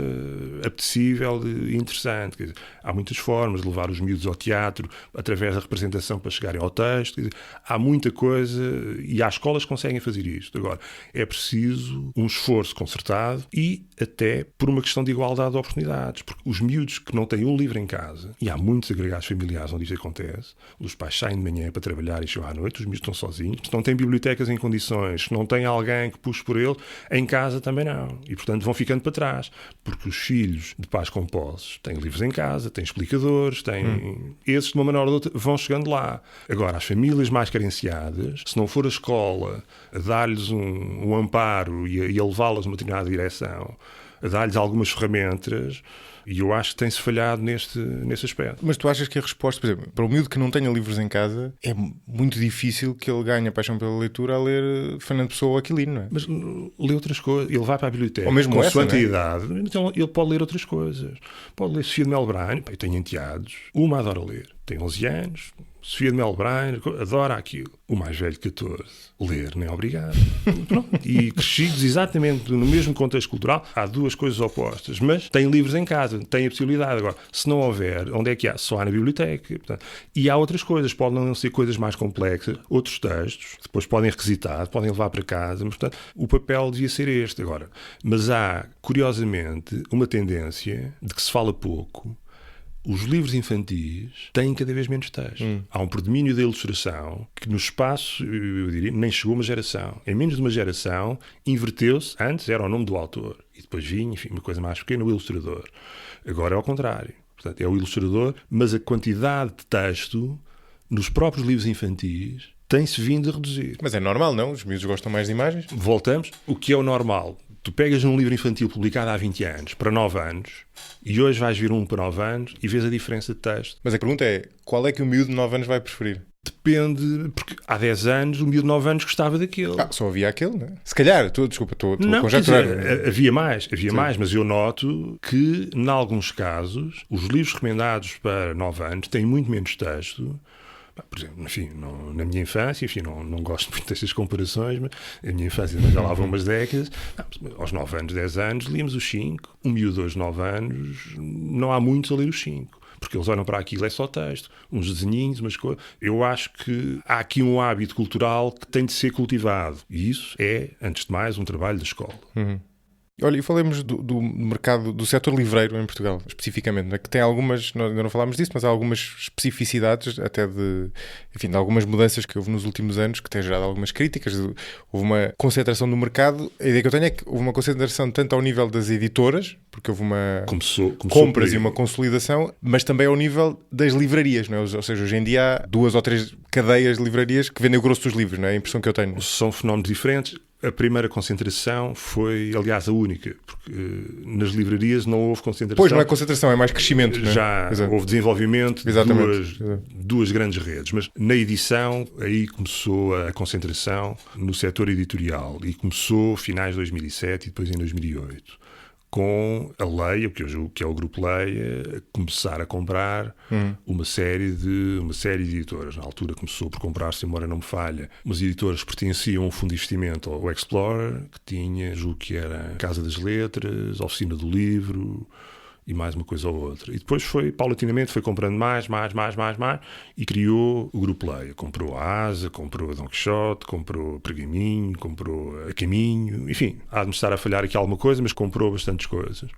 apetecível e interessante. Quer dizer, há muitas formas de levar os miúdos ao teatro através da representação para chegarem ao texto. Quer dizer, há muita coisa e há escolas que conseguem fazer isto. Agora, é preciso um esforço concertado e até por uma questão de igualdade de oportunidades, porque os miúdos que não têm um livro em casa, e há muitos agregados familiares onde isto acontece, os pais saem de manhã para trabalhar e chegam à noite, os miúdos estão sozinhos, se não têm bibliotecas em condições, se não têm alguém que puxe por ele, em casa também não. E, portanto, vão ficando para trás, porque os filhos de pais com posses têm livros em casa, têm explicadores, têm... Esses, de uma maneira ou de outra, vão chegando lá. Agora, as famílias mais carenciadas, se não for a escola a dar-lhes um amparo e a levá-las numa determinada direção, a dar-lhes algumas ferramentas, e eu acho que tem-se falhado nesse aspecto. Mas tu achas que a resposta, por exemplo, para o miúdo que não tenha livros em casa, é muito difícil que ele ganhe a paixão pela leitura a ler Fernando Pessoa ou Aquilino, não é? Mas lê outras coisas, ele vai para a biblioteca, ou mesmo consoante essa, a idade, então ele pode ler outras coisas. Pode ler Sofia de Mel Braine, eu tenho enteados, uma adora ler, tem 11 anos, Sofia de Mel Braine, adora aquilo. O mais velho, 14, ler nem é obrigado. Pronto. E crescidos exatamente no mesmo contexto cultural, há duas coisas opostas, mas têm livros em casa, têm a possibilidade. Agora, se não houver, onde é que há? Só há na biblioteca. Portanto, e há outras coisas, podem não ser coisas mais complexas, outros textos, que depois podem requisitar, podem levar para casa, mas, portanto, o papel devia ser este agora. Mas há, curiosamente, uma tendência de que se fala pouco. Os livros infantis têm cada vez menos texto. Há um predomínio da ilustração que no espaço, eu diria, nem chegou uma geração. Em menos de uma geração, inverteu-se. Antes era o nome do autor e depois vinha, enfim, uma coisa mais pequena, o ilustrador. Agora é ao contrário. Portanto, é o ilustrador, mas a quantidade de texto nos próprios livros infantis tem-se vindo a reduzir. Mas é normal, não? Os miúdos gostam mais de imagens? Voltamos. O que é o normal? Tu pegas num livro infantil publicado há 20 anos para 9 anos e hoje vais vir um para 9 anos e vês a diferença de texto. Mas a pergunta é, qual é que o miúdo de 9 anos vai preferir? Depende, porque há 10 anos o miúdo de 9 anos gostava daquele. Só havia aquele, não é? Se calhar, estou a conjecturar. Dizer, havia mais, mas eu noto que, em alguns casos, os livros recomendados para 9 anos têm muito menos texto. Por exemplo, enfim, na minha infância, enfim, não gosto muito destas comparações, mas a minha infância já lá vão umas décadas, aos 9 anos, 10 anos, líamos os 5, um miúdo hoje 9 anos, não há muitos a ler os 5, porque eles olham para aquilo, é só texto, uns desenhinhos, umas coisas. Eu acho que há aqui um hábito cultural que tem de ser cultivado, e isso é, antes de mais, um trabalho da escola. Olha, e falemos do mercado, do setor livreiro em Portugal, especificamente, né? Que tem algumas, nós ainda não falámos disso, mas há algumas especificidades, até de algumas mudanças que houve nos últimos anos, que têm gerado algumas críticas. Houve uma concentração do mercado. A ideia que eu tenho é que houve uma concentração tanto ao nível das editoras, porque houve uma compras e uma consolidação, mas também ao nível das livrarias, não é? Ou seja, hoje em dia há 2 ou 3 cadeias de livrarias que vendem o grosso dos livros, não é? A impressão que eu tenho. São fenómenos diferentes. A primeira concentração foi, aliás, a única, porque nas livrarias não houve concentração. Pois, não é concentração, é mais crescimento. Não é? Já houve desenvolvimento de duas grandes redes, mas na edição aí começou a concentração no setor editorial e começou finais de 2007 e depois em 2008. Com a Leia, que eu julgo que é o Grupo Leia, a começar a comprar uma série de editoras. Na altura começou por comprar-se, embora não me falha, umas editoras que pertenciam a um fundo de investimento, ao Explorer, que tinha, julgo que era Casa das Letras, Oficina do Livro e mais uma coisa ou outra. E depois paulatinamente, foi comprando mais, e criou o Grupo Leia. Comprou a Asa, comprou a Dom Quixote, comprou a Pergaminho, comprou a Caminho, enfim, há de me estar a falhar aqui alguma coisa, mas comprou bastantes coisas.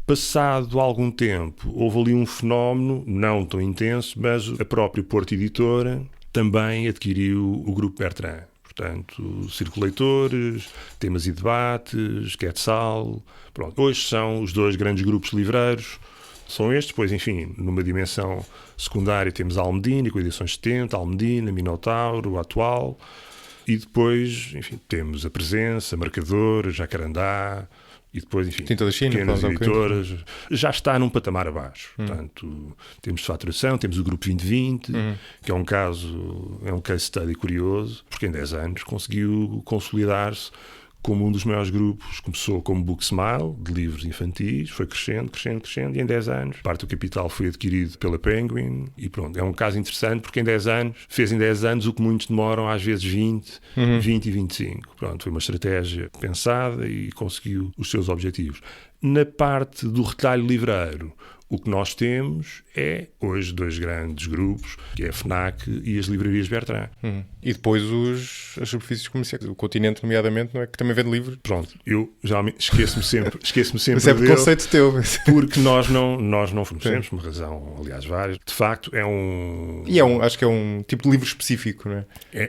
Passado algum tempo, houve ali um fenómeno, não tão intenso, mas a própria Porto Editora também adquiriu o Grupo Bertrand. Portanto, Círculo Leitores, Temas e Debates, Quetzal. Pronto. Hoje são os dois grandes grupos livreiros. São estes, pois, enfim, numa dimensão secundária temos a Almedina, com edições 70, Almedina, Minotauro, Atual. E depois, enfim, temos a Presença, Marcador, Jacarandá. E depois, enfim, Tinta da China, pequenas editoras, já está num patamar abaixo. Portanto, temos de faturação, temos o Grupo 2020, que é um case study curioso, porque em 10 anos conseguiu consolidar-se como um dos maiores grupos. Começou como Book Smile, de livros infantis, foi crescendo, e em 10 anos, parte do capital foi adquirido pela Penguin, e pronto, é um caso interessante, porque fez em 10 anos o que muitos demoram, às vezes 20 e 25. Pronto, foi uma estratégia pensada e conseguiu os seus objetivos. Na parte do retalho livreiro, o que nós temos é, hoje, dois grandes grupos, que é a FNAC e as livrarias Bertrand. E depois as superfícies comerciais. O Continente, nomeadamente, não é, que também vende livros. Pronto, eu geralmente esqueço-me sempre Mas é preconceito teu. Porque nós não fornecemos, por uma razão, aliás, várias. De facto, é um... E acho que é um tipo de livro específico, não é?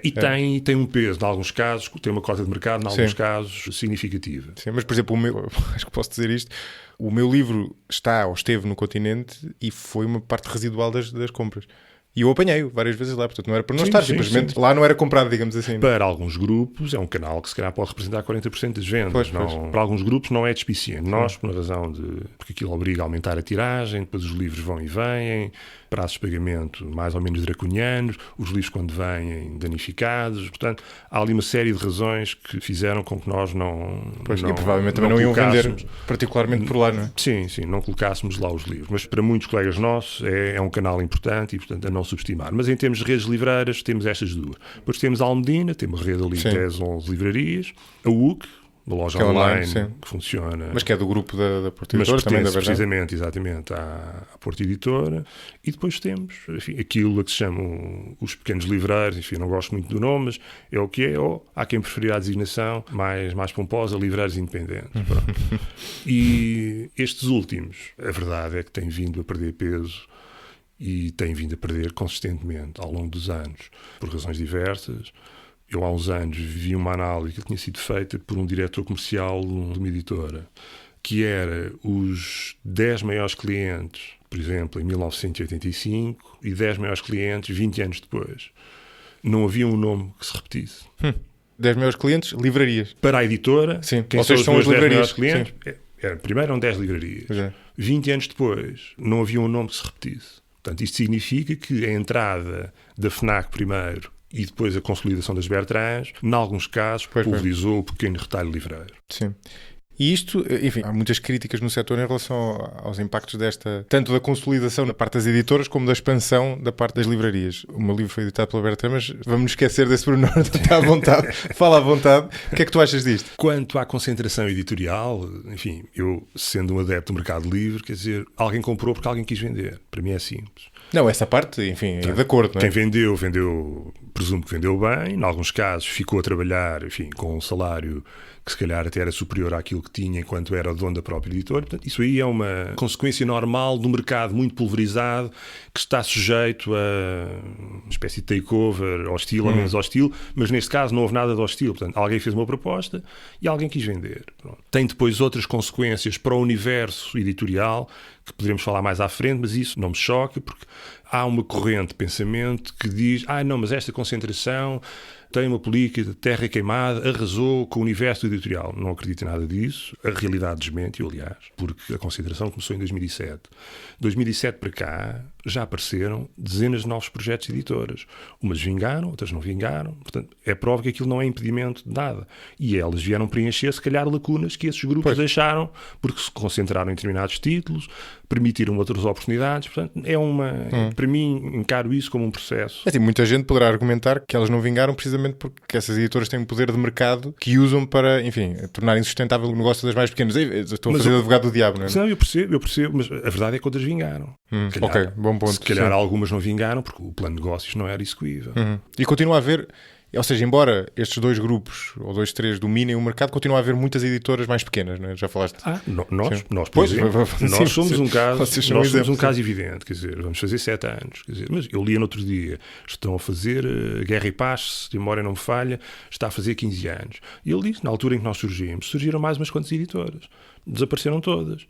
Tem um peso, em alguns casos, tem uma cota de mercado, em alguns casos, significativa. Sim, mas, por exemplo, acho que posso dizer isto, o meu livro está ou esteve no Continente e foi uma parte residual das compras. E eu apanhei-o várias vezes lá, portanto não era para não estar, simplesmente lá não era comprado, digamos assim. Para alguns grupos é um canal que se calhar pode representar 40% das vendas. Pois. Para alguns grupos não é despiciente. Nós, por uma razão porque aquilo obriga a aumentar a tiragem, depois os livros vão e vêm, prazos de pagamento mais ou menos draconianos, os livros quando vêm danificados, portanto há ali uma série de razões que fizeram com que nós e provavelmente também não iam vender particularmente por lá, não é? Sim, não colocássemos lá os livros, mas para muitos colegas nossos é um canal importante e portanto a não subestimar. Mas em termos de redes livreiras temos estas duas. Depois temos a Almedina, temos uma rede ali de 10, 11 livrarias, a UC, uma loja online que funciona. Mas que é do grupo da Porto Editora também, da verdade. Precisamente, exatamente, à Porto Editora. E depois temos, enfim, aquilo a que se chamam os pequenos livreiros, enfim, não gosto muito do nome, mas é o que é, ou há quem preferir a designação mais pomposa, livreiros independentes. E estes últimos, a verdade é que têm vindo a perder peso e têm vindo a perder consistentemente ao longo dos anos, por razões diversas. Eu há uns anos vi uma análise que tinha sido feita por um diretor comercial de uma editora, que era os 10 maiores clientes, por exemplo, em 1985, e 10 maiores clientes 20 anos depois. Não havia um nome que se repetisse. 10 maiores clientes, livrarias. Para a editora, quem são os 10 maiores clientes? Primeiro eram 10 livrarias. 20 anos depois, não havia um nome que se repetisse. Portanto, isto significa que a entrada da FNAC primeiro e depois a consolidação das Bertrands, em alguns casos, pulverizou o pequeno retalho livreiro. Sim. E isto, enfim, há muitas críticas no setor em relação aos impactos tanto da consolidação da parte das editoras como da expansão da parte das livrarias. O meu livro foi editado pela Bertrand, mas vamos nos esquecer desse pormenor, está à vontade, fala à vontade. O que é que tu achas disto? Quanto à concentração editorial, enfim, eu sendo um adepto do mercado livre, quer dizer, alguém comprou porque alguém quis vender. Para mim é simples. Não, essa parte, enfim, é de acordo, não é? Quem vendeu, presumo que vendeu bem, em alguns casos ficou a trabalhar, enfim, com um salário que se calhar até era superior àquilo que tinha enquanto era o dono da própria editora. Portanto, isso aí é uma consequência normal de um mercado muito pulverizado que está sujeito a uma espécie de takeover hostil ou menos hostil, mas neste caso não houve nada de hostil. Portanto, alguém fez uma proposta e alguém quis vender. Pronto. Tem depois outras consequências para o universo editorial que poderemos falar mais à frente, mas isso não me choca, porque há uma corrente de pensamento que diz não, mas esta concentração tem uma política de terra queimada, arrasou com o universo editorial. Não acredito em nada disso. A realidade desmente-o, aliás, porque a concentração começou em 2007. 2007 para cá já apareceram dezenas de novos projetos de editoras. Umas vingaram, outras não vingaram. Portanto, é prova que aquilo não é impedimento de nada. E elas vieram preencher, se calhar, lacunas que esses grupos deixaram, porque se concentraram em determinados títulos, permitiram outras oportunidades. Portanto, para mim, encaro isso como um processo. Assim, muita gente poderá argumentar que elas não vingaram precisamente porque essas editoras têm um poder de mercado que usam para, enfim, tornar insustentável o negócio das mais pequenas. Estou a fazer advogado do diabo, não é? Não, eu percebo, mas a verdade é que outras vingaram. Ok, bom ponto. Se calhar algumas não vingaram porque o plano de negócios não era execuível. E continua a haver, ou seja, embora estes dois grupos, ou 2, 3, dominem o mercado, continua a haver muitas editoras mais pequenas, não é? Já falaste? Nós, por exemplo, nós somos um caso evidente, quer dizer, vamos fazer 7 anos, quer dizer, mas eu li no outro dia, estão a fazer Guerra e Paz, se a memória não me falha, está a fazer 15 anos. E ele disse, na altura em que nós surgimos, surgiram mais umas quantas editoras. Desapareceram todas.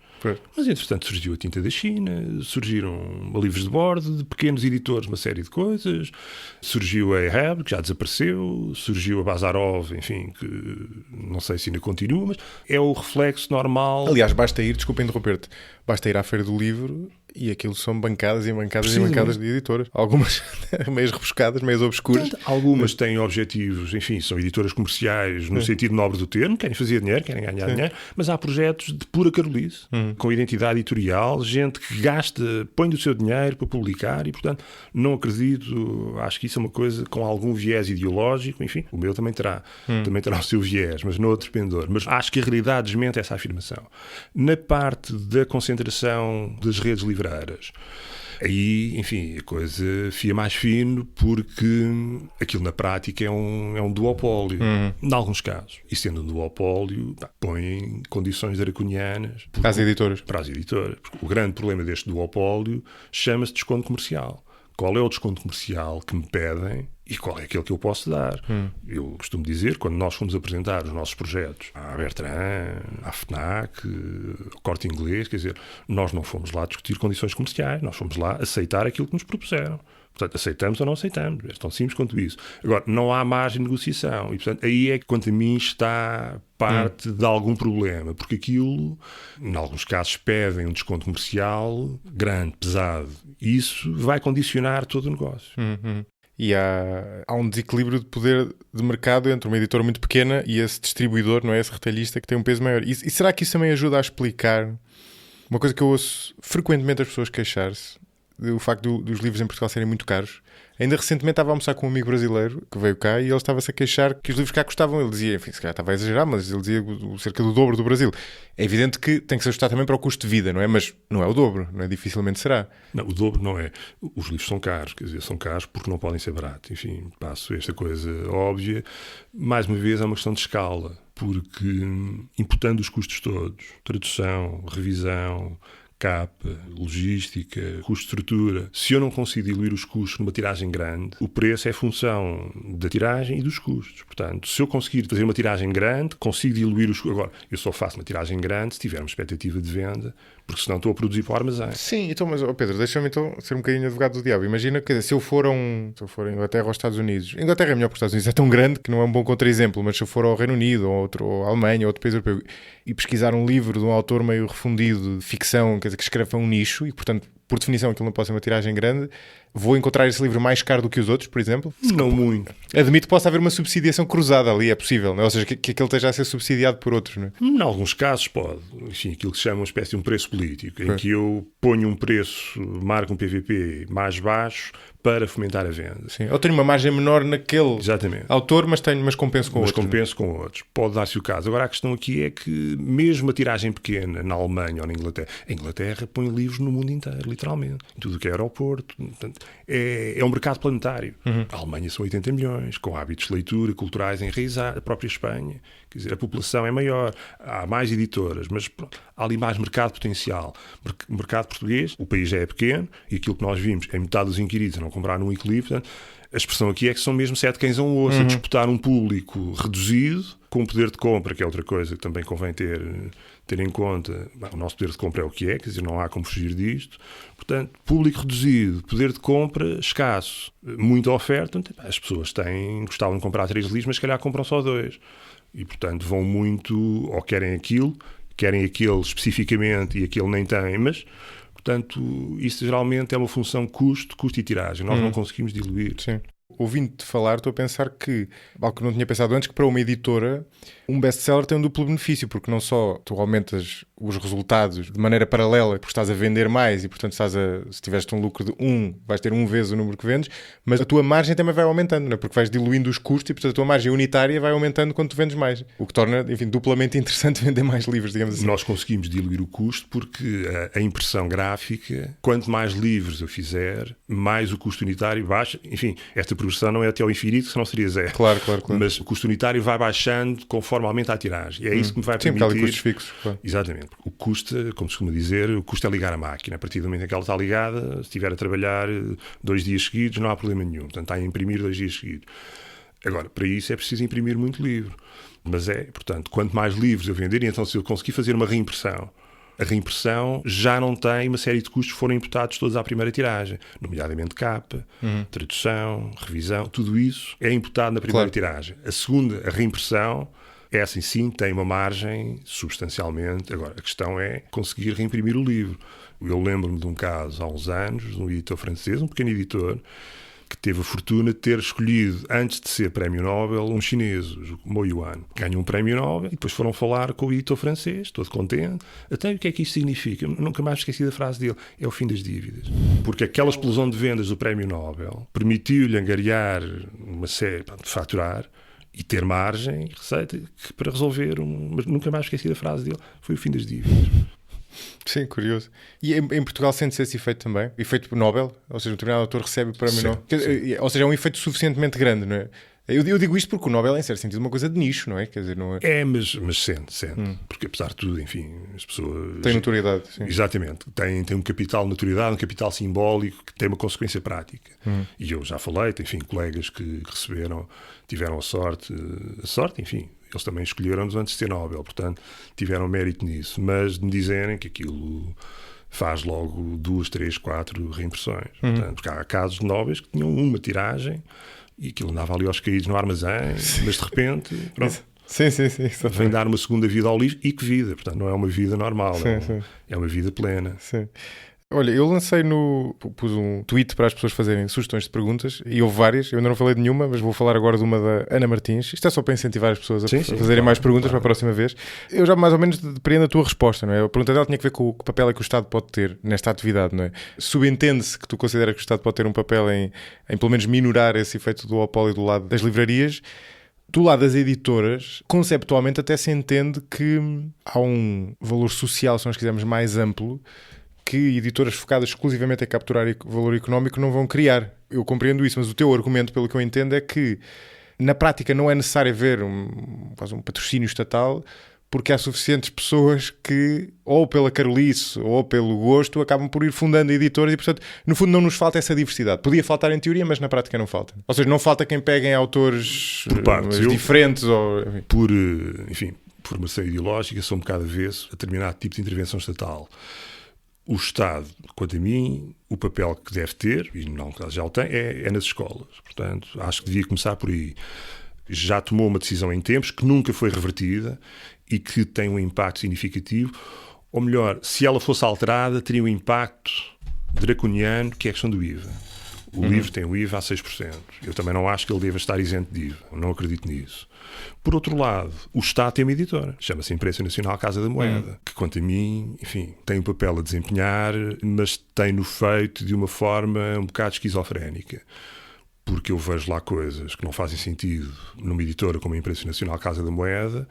Mas, entretanto, surgiu a Tinta da China, surgiram livros de bordo, de pequenos editores, uma série de coisas, surgiu a Ehab, que já desapareceu, surgiu a Bazarov, enfim, que não sei se ainda continua, mas é o reflexo normal. Aliás, basta ir, desculpa interromper-te, basta ir à Feira do Livro e aquilo são bancadas e bancadas e bancadas de editoras. Algumas meias rebuscadas, meias obscuras. Algumas têm objetivos, enfim, são editoras comerciais no sentido nobre do termo, querem fazer dinheiro, querem ganhar dinheiro, mas há projetos de pura carolice, com identidade editorial, gente que põe o seu dinheiro para publicar e, portanto, não acredito, acho que isso é uma coisa com algum viés ideológico, enfim, o meu também terá o seu viés, mas não outro pendor. Mas acho que a realidade desmente essa afirmação. Na parte da concentração das redes livreiras, aí, enfim, a coisa fia mais fino porque aquilo na prática é um duopólio, em alguns casos. E sendo um duopólio, põe condições draconianas para as editoras. Porque o grande problema deste duopólio chama-se desconto comercial. Qual é o desconto comercial que me pedem e qual é aquele que eu posso dar? Eu costumo dizer, quando nós fomos apresentar os nossos projetos à Bertrand, à FNAC, ao Corte Inglês, quer dizer, nós não fomos lá discutir condições comerciais, nós fomos lá aceitar aquilo que nos propuseram. Portanto, aceitamos ou não aceitamos. É tão simples quanto isso. Agora, não há margem de negociação. E, portanto, aí é que, quanto a mim, está parte de algum problema. Porque aquilo, em alguns casos, pedem um desconto comercial grande, pesado. E isso vai condicionar todo o negócio. E há um desequilíbrio de poder de mercado entre uma editora muito pequena e esse distribuidor, não é? Esse retalhista que tem um peso maior. E será que isso também ajuda a explicar uma coisa que eu ouço frequentemente as pessoas queixar-se? O facto dos livros em Portugal serem muito caros. Ainda recentemente estava a almoçar com um amigo brasileiro que veio cá e ele estava-se a queixar que os livros cá custavam. Ele dizia, enfim, se calhar estava a exagerar, mas ele dizia cerca do dobro do Brasil. É evidente que tem que se ajustar também para o custo de vida, não é? Mas não é o dobro, não é? Dificilmente será. Não, o dobro não é. Os livros são caros, quer dizer, são caros porque não podem ser baratos. Enfim, passo esta coisa óbvia. Mais uma vez, é uma questão de escala, porque imputando os custos todos, tradução, revisão, capa, logística, custo de estrutura. Se eu não consigo diluir os custos numa tiragem grande, o preço é função da tiragem e dos custos. Portanto, se eu conseguir fazer uma tiragem grande, consigo diluir os custos. Agora, eu só faço uma tiragem grande se tiver uma expectativa de venda, porque senão estou a produzir para o armazém. Sim, então, mas Pedro, deixa-me então ser um bocadinho advogado do diabo. Imagina que se eu for a Inglaterra ou aos Estados Unidos, Inglaterra é melhor porque os Estados Unidos é tão grande que não é um bom contra-exemplo, mas se eu for ao Reino Unido ou à Alemanha ou outro país europeu e pesquisar um livro de um autor meio refundido de ficção, quer dizer, que escreve para um nicho e, portanto, por definição aquilo não pode ser uma tiragem grande, vou encontrar esse livro mais caro do que os outros, por exemplo? Não muito. Admito que possa haver uma subsidiação cruzada ali, é possível, não é? Ou seja, que aquele esteja a ser subsidiado por outros, não é? Em alguns casos pode. Enfim, aquilo que se chama uma espécie de um preço político, em que eu ponho um preço, marco um PVP mais baixo para fomentar a venda. Sim. Eu tenho uma margem menor naquele Exatamente. autor, mas compenso com outros. Mas compenso com outros. Pode dar-se o caso. Agora, a questão aqui é que, mesmo a tiragem pequena na Alemanha ou na Inglaterra, a Inglaterra põe livros no mundo inteiro, literalmente. Em tudo o que é aeroporto. Portanto, é um mercado planetário. A Alemanha são 80 milhões, com hábitos de leitura, culturais enraizados. A própria Espanha. Quer dizer, a população é maior, há mais editoras, mas pronto, há ali mais mercado potencial. O mercado português, o país já é pequeno, e aquilo que nós vimos é metade dos inquiridos a não comprar num equilíbrio. Portanto, A expressão aqui é que são mesmo 7 cães a um osso, a disputar um público reduzido, com poder de compra, que é outra coisa que também convém ter em conta. O nosso poder de compra é o que é, quer dizer, não há como fugir disto. Portanto, público reduzido, poder de compra escasso, muita oferta. As pessoas gostavam de comprar 3 livros, mas se calhar compram só 2. E, portanto, vão muito, ou querem aquele especificamente e aquele nem tem, mas... Portanto, isso geralmente é uma função custo e tiragem. Nós não conseguimos diluir. Sim. Ouvindo-te falar, estou a pensar que, algo que não tinha pensado antes, que para uma editora, um best-seller tem um duplo benefício, porque não só tu aumentas os resultados de maneira paralela, porque estás a vender mais e, portanto, se tiveste um lucro de 1, vais ter 1 vezes o número que vendes, mas a tua margem também vai aumentando, não é? Porque vais diluindo os custos e, portanto, a tua margem unitária vai aumentando quando tu vendes mais. O que torna, enfim, duplamente interessante vender mais livros, digamos assim. Nós conseguimos diluir o custo porque a impressão gráfica, quanto mais livros eu fizer, mais o custo unitário baixa. Enfim, esta progressão não é até ao infinito, senão seria 0. Claro. Mas o custo unitário vai baixando conforme aumenta a tiragem. E é isso que me vai permitir... Sim, custos fixos. Claro. Exatamente. O custo, como se costuma dizer, o custo é ligar a máquina. A partir do momento em que ela está ligada, se estiver a trabalhar 2 dias seguidos, não há problema nenhum. Portanto, está a imprimir 2 dias seguidos. Agora, para isso é preciso imprimir muito livro. Mas portanto, quanto mais livros eu vender, e então se eu conseguir fazer uma reimpressão, a reimpressão já não tem uma série de custos que foram imputados todos à primeira tiragem, nomeadamente capa, tradução, revisão, tudo isso é imputado na primeira tiragem. A segunda, a reimpressão, essa em si tem uma margem substancialmente. Agora, a questão é conseguir reimprimir o livro. Eu lembro-me de um caso há uns anos, de um editor francês, um pequeno editor, que teve a fortuna de ter escolhido, antes de ser prémio Nobel, um chinês, o Mo Yuan. Ganhou um prémio Nobel e depois foram falar com o editor francês, todo contente. Até o que é que isto significa? Eu nunca mais esqueci da frase dele. É o fim das dívidas. Porque aquela explosão de vendas do prémio Nobel permitiu-lhe angariar uma série, faturar e ter margem, receita, para resolver mas nunca mais esqueci da frase dele. Foi o fim das dívidas. Sim, curioso. E em Portugal sente-se esse efeito também? Efeito Nobel? Ou seja, um determinado autor recebe o prémio Nobel? Ou seja, é um efeito suficientemente grande, não é? Eu digo isto porque o Nobel é, em certo sentido, uma coisa de nicho, não é? Quer dizer, não é... mas sente. Porque, apesar de tudo, enfim, as pessoas... Tem notoriedade, sim. Exatamente. Tem um capital de notoriedade, um capital simbólico que tem uma consequência prática. E eu já falei, enfim, colegas que receberam, tiveram a sorte, enfim... Eles também escolheram-nos antes de ser Nobel, portanto, tiveram mérito nisso. Mas de me dizerem que aquilo faz logo 2, 3, 4 reimpressões. Portanto, porque há casos de Nobels que tinham uma tiragem e aquilo andava ali aos caídos no armazém, mas de repente, pronto. Sim. Vem dar uma segunda vida ao livro. E que vida? Portanto, não é uma vida normal, é uma vida plena. Sim. Olha, eu pus um tweet para as pessoas fazerem sugestões de perguntas e houve várias, eu ainda não falei de nenhuma, mas vou falar agora de uma da Ana Martins. Isto é só para incentivar as pessoas a fazerem mais perguntas para a próxima vez. Eu já mais ou menos depreendo a tua resposta, não é? A pergunta dela tinha que ver com o papel que o Estado pode ter nesta atividade, não é? Subentende-se que tu consideras que o Estado pode ter um papel em pelo menos minorar esse efeito do duopólio do lado das livrarias. Do lado das editoras, conceptualmente até se entende que há um valor social, se nós quisermos, mais amplo, que editoras focadas exclusivamente em capturar valor económico não vão criar. Eu compreendo isso, mas o teu argumento, pelo que eu entendo, é que na prática não é necessário haver quase um patrocínio estatal, porque há suficientes pessoas que, ou pela carolice ou pelo gosto, acabam por ir fundando editoras e, portanto, no fundo não nos falta essa diversidade. Podia faltar em teoria, mas na prática não falta. Ou seja, não falta quem pegue em autores diferentes. Por formação ideológica, sou um bocado avesso a determinado tipo de intervenção estatal. O Estado, quanto a mim, o papel que deve ter, e não já o tem, é nas escolas. Portanto, acho que devia começar por aí. Já tomou uma decisão em tempos que nunca foi revertida e que tem um impacto significativo. Ou melhor, se ela fosse alterada, teria um impacto draconiano, que é a questão do IVA. O livro tem o IVA a 6%. Eu também não acho que ele deva estar isento de IVA. Não acredito nisso. Por outro lado, o Estado tem uma editora, chama-se Imprensa Nacional Casa da Moeda, que, quanto a mim, enfim, tem um papel a desempenhar, mas tem-no feito de uma forma um bocado esquizofrénica. Porque eu vejo lá coisas que não fazem sentido numa editora como a Imprensa Nacional Casa da Moeda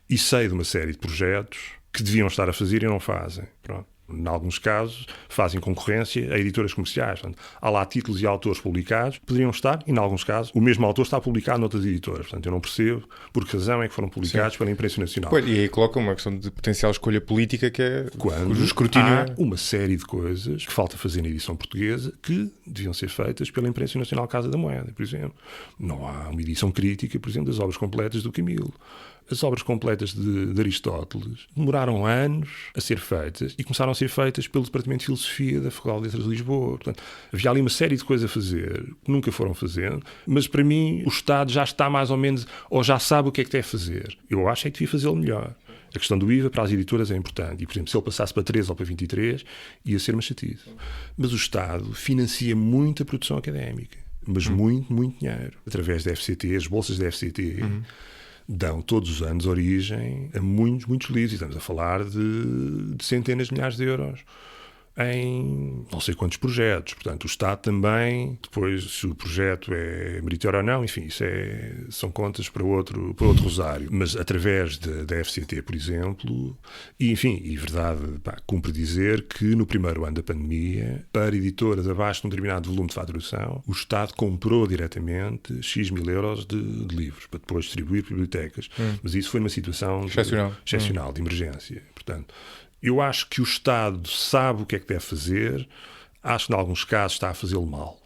e sei de uma série de projetos que deviam estar a fazer e não fazem. Pronto. Em alguns casos, fazem concorrência a editoras comerciais. Portanto, há lá títulos e autores publicados, poderiam estar, e em alguns casos, o mesmo autor está publicado noutras editoras. Portanto, eu não percebo por que razão é que foram publicados pela imprensa nacional. Pois, e aí coloca uma questão de potencial escolha política que é Quando o escrutínio. há uma série de coisas que falta fazer na edição portuguesa que deviam ser feitas pela imprensa nacional Casa da Moeda, por exemplo. Não há uma edição crítica, por exemplo, das obras completas do Camilo. As obras completas de Aristóteles demoraram anos a ser feitas e começaram a ser feitas pelo Departamento de Filosofia da Faculdade de Letras de Lisboa. Portanto, havia ali uma série de coisas a fazer que nunca foram fazendo, mas para mim o Estado já está mais ou menos, ou já sabe o que é que deve fazer. Eu acho é que devia fazê-lo melhor. A questão do IVA para as editoras é importante. E, por exemplo, se ele passasse para 13 ou para 23, ia ser uma chatice. Mas o Estado financia muito a produção académica. Mas muito, muito dinheiro. Através da FCT, as bolsas da FCT dão todos os anos origem a muitos, muitos livros. E estamos a falar de centenas de milhares de euros em não sei quantos projetos. Portanto, o Estado também, depois, se o projeto é meritório ou não, enfim, isso são contas para outro rosário. Mas através da FCT, por exemplo, e enfim, e verdade, cumpre dizer que no primeiro ano da pandemia, para editoras abaixo de um determinado volume de faturação, o Estado comprou diretamente X mil euros de livros, para depois distribuir para bibliotecas. Mas isso foi uma situação excepcional, de emergência. Portanto, eu acho que o Estado sabe o que é que deve fazer, acho que em alguns casos está a fazê-lo mal.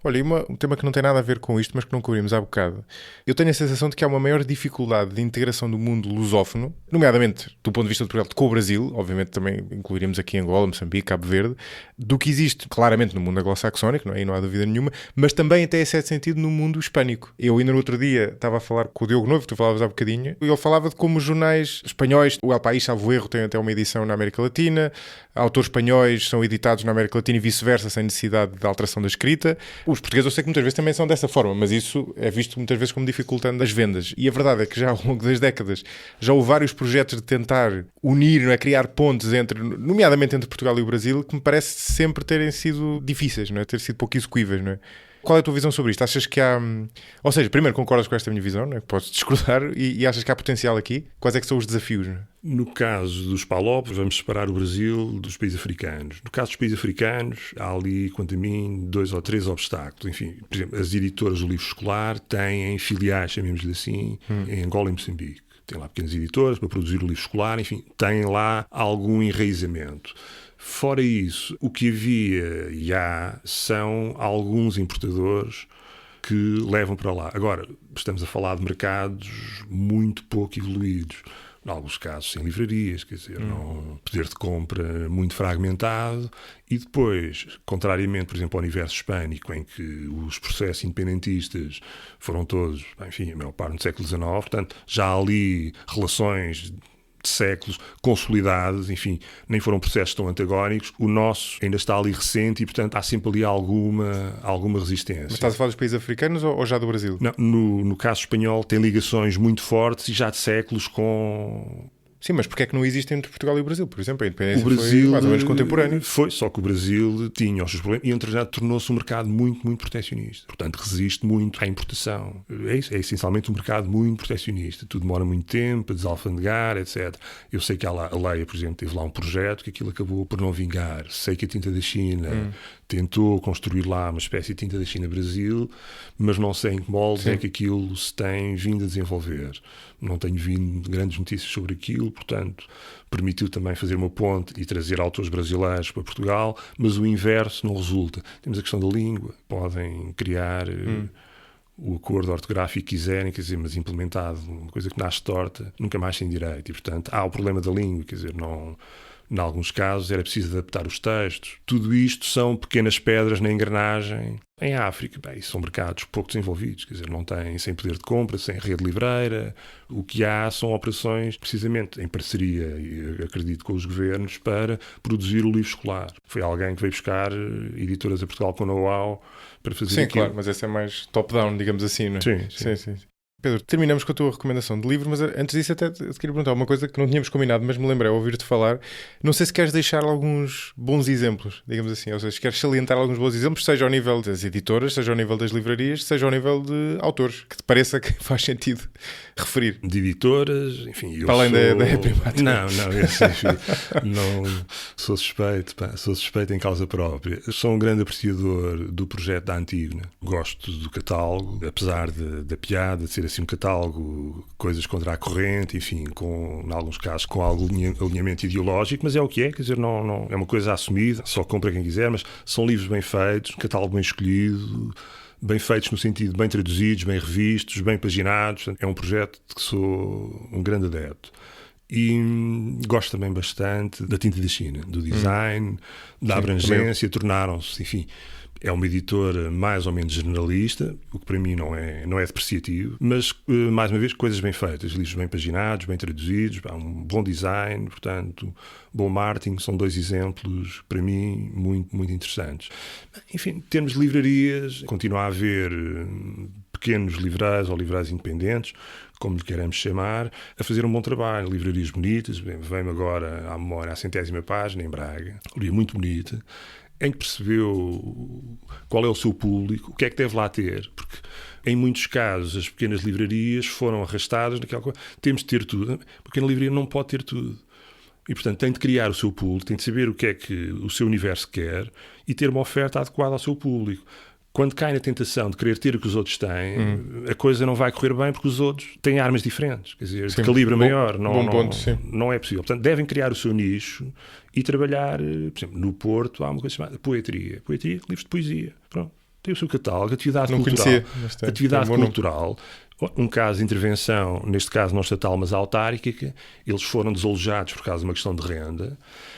Olha, e um tema que não tem nada a ver com isto, mas que não cobrimos há bocado. Eu tenho a sensação de que há uma maior dificuldade de integração do mundo lusófono, nomeadamente do ponto de vista de Portugal, com o Brasil, obviamente também incluiríamos aqui Angola, Moçambique, Cabo Verde, do que existe claramente no mundo anglo-saxónico, não é? E não há dúvida nenhuma, mas também até em certo sentido no mundo hispânico. Eu ainda no outro dia estava a falar com o Diogo Novo, tu falavas há bocadinho, e ele falava de como os jornais espanhóis, o El País, salvo erro, tem até uma edição na América Latina, autores espanhóis são editados na América Latina e vice-versa, sem necessidade de alteração da escrita. Os portugueses, eu sei que muitas vezes também são dessa forma, mas isso é visto muitas vezes como dificultando as vendas. E a verdade é que já ao longo das décadas já houve vários projetos de tentar unir, não é? Criar pontes nomeadamente entre Portugal e o Brasil, que me parece sempre terem sido difíceis, não é? Ter sido pouco execuíveis, não é? Qual é a tua visão sobre isto? Achas que há... Ou seja, primeiro concordas com esta minha visão, não é? Podes discordar, e achas que há potencial aqui? Quais é que são os desafios, não é? No caso dos PALOP, vamos separar o Brasil dos países africanos. No caso dos países africanos, há ali, quanto a mim, 2 ou 3 obstáculos. Enfim, por exemplo, as editoras do livro escolar têm filiais, chamemos-lhe assim, em Angola e Moçambique. Tem lá pequenas editoras para produzir o livro escolar, enfim, têm lá algum enraizamento. Fora isso, o que havia e há são alguns importadores que levam para lá. Agora, estamos a falar de mercados muito pouco evoluídos. Em alguns casos, sem livrarias, quer dizer, poder de compra muito fragmentado. E depois, contrariamente, por exemplo, ao universo hispânico, em que os processos independentistas foram todos, enfim, a maior parte no século XIX, portanto, já há ali relações de séculos consolidadas, enfim, nem foram processos tão antagónicos. O nosso ainda está ali recente e, portanto, há sempre ali alguma resistência. Mas estás a falar dos países africanos ou já do Brasil? Não, no caso espanhol tem ligações muito fortes e já de séculos com... Sim, mas porquê é que não existe entre Portugal e o Brasil? Por exemplo, a independência o Brasil foi mais ou menos contemporânea. Foi, só que o Brasil tinha os seus problemas e, entretanto, tornou-se um mercado muito, muito protecionista. Portanto, resiste muito à importação. É essencialmente um mercado muito protecionista. Tudo demora muito tempo a desalfandegar, etc. Eu sei que a Leia, por exemplo, teve lá um projeto que aquilo acabou por não vingar. Sei que a Tinta da China tentou construir lá uma espécie de Tinta da China Brasil, mas não sei em que molde é que aquilo se tem vindo a desenvolver. Não tenho vindo grandes notícias sobre aquilo, portanto, permitiu também fazer uma ponte e trazer autores brasileiros para Portugal, mas o inverso não resulta. Temos a questão da língua, podem criar o acordo ortográfico que quiserem, quer dizer, mas implementado, uma coisa que nasce torta, nunca mais tem direito. E, portanto, há o problema da língua, quer dizer, não... Em alguns casos era preciso adaptar os textos. Tudo isto são pequenas pedras na engrenagem. Em África, são mercados pouco desenvolvidos, quer dizer, não têm, sem poder de compra, sem rede livreira. O que há são operações, precisamente, em parceria, acredito, com os governos, para produzir o livro escolar. Foi alguém que veio buscar editoras a Portugal com know-how para fazer aquilo. Sim, claro, mas esse é mais top-down, digamos assim, não é? Sim. Pedro, terminamos com a tua recomendação de livro, mas antes disso até te queria perguntar uma coisa que não tínhamos combinado, mas me lembrei ao ouvir-te falar. Não sei se queres deixar alguns bons exemplos, digamos assim, ou seja, se queres salientar alguns bons exemplos, seja ao nível das editoras, seja ao nível das livrarias, seja ao nível de autores, que te pareça que faz sentido referir. De editoras, enfim... Para além da Primatur. Não, sou suspeito em causa própria. Sou um grande apreciador do projeto da Antígona. Gosto do catálogo, apesar da piada, de ser assim um catálogo, coisas contra a corrente, enfim, em alguns casos com algum alinhamento ideológico, mas é o que é, quer dizer, não é uma coisa assumida, só compra quem quiser, mas são livros bem feitos, um catálogo bem escolhido, bem feitos no sentido de bem traduzidos, bem revistos, bem paginados. É um projeto de que sou um grande adepto. E gosto também bastante da tinta da China, do design, da abrangência, tornaram-se, enfim... É uma editora mais ou menos generalista, o que para mim não é depreciativo, mas, mais uma vez, coisas bem feitas, livros bem paginados, bem traduzidos, um bom design, portanto, bom marketing, são 2 exemplos, para mim, muito, muito interessantes. Enfim, em termos de livrarias, continua a haver pequenos livreiros ou livreiros independentes, como lhe queremos chamar, a fazer um bom trabalho, livrarias bonitas. Vem-me agora à memória a 100ª página, em Braga, uma livraria muito bonita, em que percebeu qual é o seu público, o que é que deve lá ter, porque em muitos casos as pequenas livrarias foram arrastadas naquela coisa, temos de ter tudo, a pequena livraria não pode ter tudo. E, portanto, tem de criar o seu público, tem de saber o que é que o seu universo quer e ter uma oferta adequada ao seu público. Quando cai na tentação de querer ter o que os outros têm, a coisa não vai correr bem porque os outros têm armas diferentes. Quer dizer, de calibre maior. Não é possível. Portanto, devem criar o seu nicho e trabalhar, por exemplo, no Porto há uma coisa chamada poetria. Poetria, livros de poesia. Pronto. Tem o seu catálogo, atividade cultural. Atividade cultural. Um caso de intervenção, neste caso não estatal, mas autárquica, eles foram desalojados por causa de uma questão de renda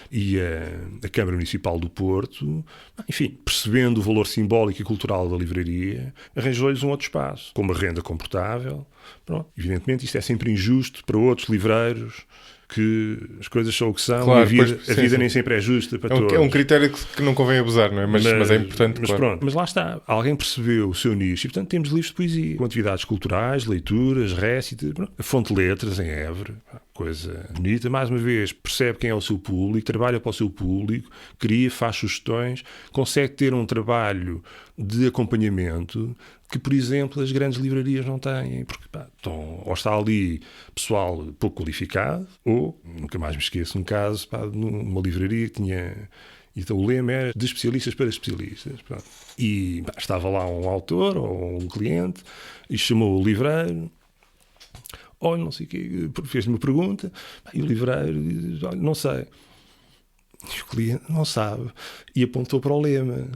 e a Câmara Municipal do Porto, enfim, percebendo o valor simbólico e cultural da livraria, arranjou-lhes um outro espaço, com uma renda comportável. Pronto. Evidentemente isto é sempre injusto para outros livreiros, que as coisas são o que são, claro, e a vida nem sempre é justa para todos. É um critério que não convém abusar, não é? Mas é importante, mas claro. Pronto, mas lá está. Alguém percebeu o seu nicho e, portanto, temos livros de poesia, com atividades culturais, leituras, récitas, a Fonte de Letras em Évora, coisa bonita. Mais uma vez, percebe quem é o seu público, trabalha para o seu público, cria, faz sugestões, consegue ter um trabalho de acompanhamento que, por exemplo, as grandes livrarias não têm, porque ou está ali pessoal pouco qualificado, ou, nunca mais me esqueço, um caso numa livraria que tinha... Então o lema era de especialistas para especialistas. Pronto. E estava lá um autor ou um cliente e chamou o livreiro, olha, não sei o quê, fez-me uma pergunta, e o livreiro diz, olha, não sei. E o cliente não sabe. E apontou para o lema.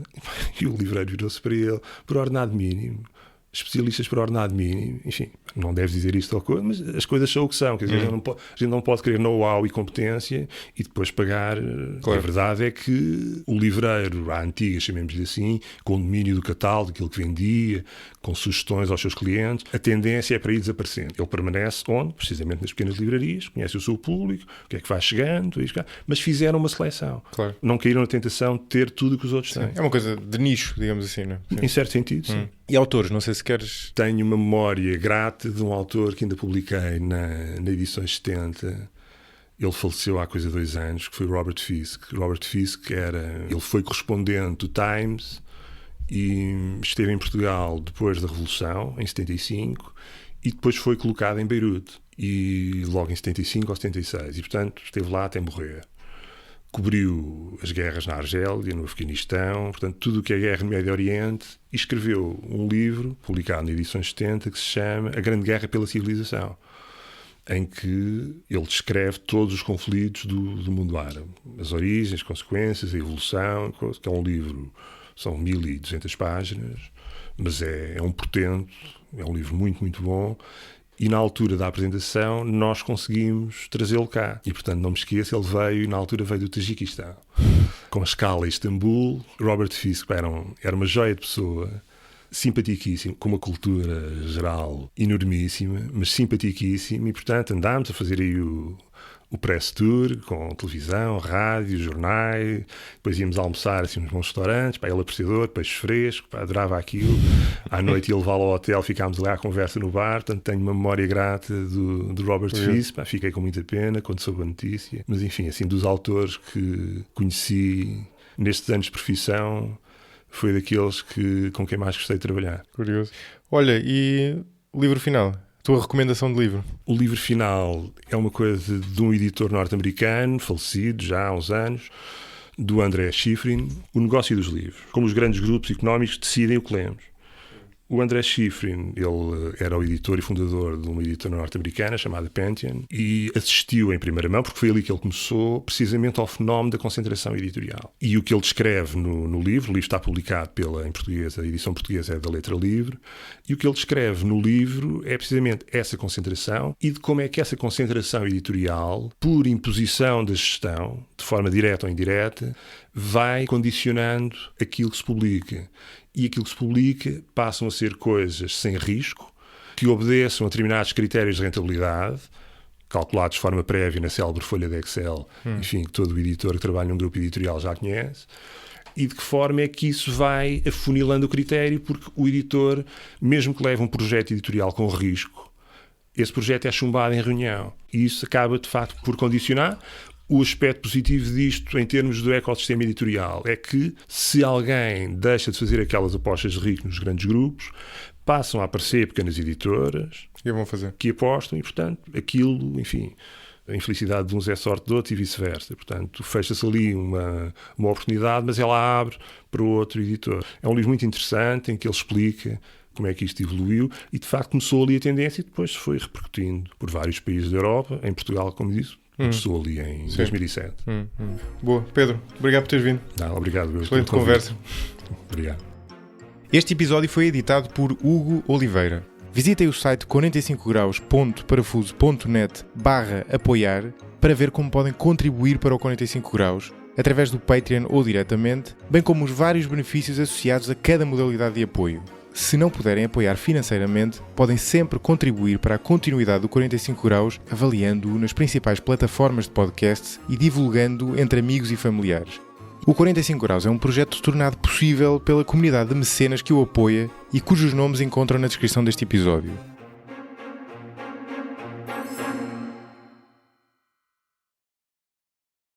E o livreiro virou-se para ele, por ordenado mínimo. Especialistas por ordenado mínimo, enfim, não deves dizer isto ou coisa, mas as coisas são o que são, quer dizer, a gente não pode querer know-how e competência e depois pagar. Claro. A verdade é que o livreiro, à antiga, chamemos-lhe assim, com o domínio do catálogo, daquilo que vendia, com sugestões aos seus clientes, a tendência é para ir desaparecendo. Ele permanece onde? Precisamente nas pequenas livrarias, conhece o seu público, o que é que vai chegando, mas fizeram uma seleção. Claro. Não caíram na tentação de ter tudo o que os outros têm. É uma coisa de nicho, digamos assim, não é? Em certo sentido, sim. E autores, não sei se queres... Tenho uma memória grata de um autor que ainda publiquei na edições 70. Ele faleceu há coisa de 2 anos, que foi Robert Fisk. Robert Fisk ele foi correspondente do Times e esteve em Portugal depois da Revolução, em 75, e depois foi colocado em Beirute, e logo em 75 ou 76, e portanto esteve lá até morrer. Cobriu as guerras na Argélia, no Afeganistão, portanto, tudo o que é guerra no Médio Oriente, e escreveu um livro, publicado na edições 70, que se chama A Grande Guerra pela Civilização, em que ele descreve todos os conflitos do mundo árabe, as origens, consequências, a evolução, que é um livro, são 1200 páginas, mas é um portento, é um livro muito, muito bom. E na altura da apresentação nós conseguimos trazê-lo cá. E portanto não me esqueço, ele veio e na altura veio do Tajiquistão. Com a escala em Istambul, Robert Fisk era uma joia de pessoa, simpaticíssimo, com uma cultura geral enormíssima, mas simpaticíssimo. E portanto andámos a fazer aí o press tour, com televisão, rádio, jornais, depois íamos almoçar assim, nos bons restaurantes, ele apreciador, peixe fresco, adorava aquilo. À noite ia levá-lo ao hotel, ficámos lá à conversa no bar, portanto tenho uma memória grata do Robert Fisk, fiquei com muita pena quando soube a notícia. Mas enfim, assim, dos autores que conheci nestes anos de profissão, foi daqueles com quem mais gostei de trabalhar. Curioso. Olha, e livro final? Tua recomendação de livro? O livro final é uma coisa de um editor norte-americano, falecido já há uns anos, do André Schifrin, O Negócio dos Livros. Como os grandes grupos económicos decidem o que lemos. O André Schifrin, ele era o editor e fundador de uma editora norte-americana chamada Pantheon e assistiu em primeira mão, porque foi ali que ele começou, precisamente ao fenómeno da concentração editorial. E o que ele descreve no livro, o livro está publicado em português, a edição portuguesa é da Letra Livre, e o que ele descreve no livro é precisamente essa concentração e de como é que essa concentração editorial, por imposição da gestão, de forma direta ou indireta, vai condicionando aquilo que se publica. E aquilo que se publica passam a ser coisas sem risco, que obedeçam a determinados critérios de rentabilidade, calculados de forma prévia na célebre folha de Excel, enfim, que todo o editor que trabalha num grupo editorial já conhece, e de que forma é que isso vai afunilando o critério, porque o editor, mesmo que leve um projeto editorial com risco, esse projeto é chumbado em reunião. E isso acaba, de facto, por condicionar. O aspecto positivo disto, em termos do ecossistema editorial, é que se alguém deixa de fazer aquelas apostas de risco nos grandes grupos, passam a aparecer pequenas editoras que apostam e, portanto, aquilo, enfim, a infelicidade de uns é sorte de outros e vice-versa. Portanto, fecha-se ali uma oportunidade, mas ela abre para o outro editor. É um livro muito interessante em que ele explica como é que isto evoluiu e, de facto, começou ali a tendência e depois foi repercutindo por vários países da Europa, em Portugal, como disse. Começou ali em 2007. Boa. Pedro, obrigado por teres vindo. Obrigado. Excelente conversa. Obrigado. Este episódio foi editado por Hugo Oliveira. Visitem o site 45graus.parafuso.net/apoiar para ver como podem contribuir para o 45 graus através do Patreon ou diretamente, bem como os vários benefícios associados a cada modalidade de apoio. Se não puderem apoiar financeiramente, podem sempre contribuir para a continuidade do 45 graus avaliando-o nas principais plataformas de podcast e divulgando entre amigos e familiares. O 45 graus é um projeto tornado possível pela comunidade de mecenas que o apoia e cujos nomes encontram na descrição deste episódio.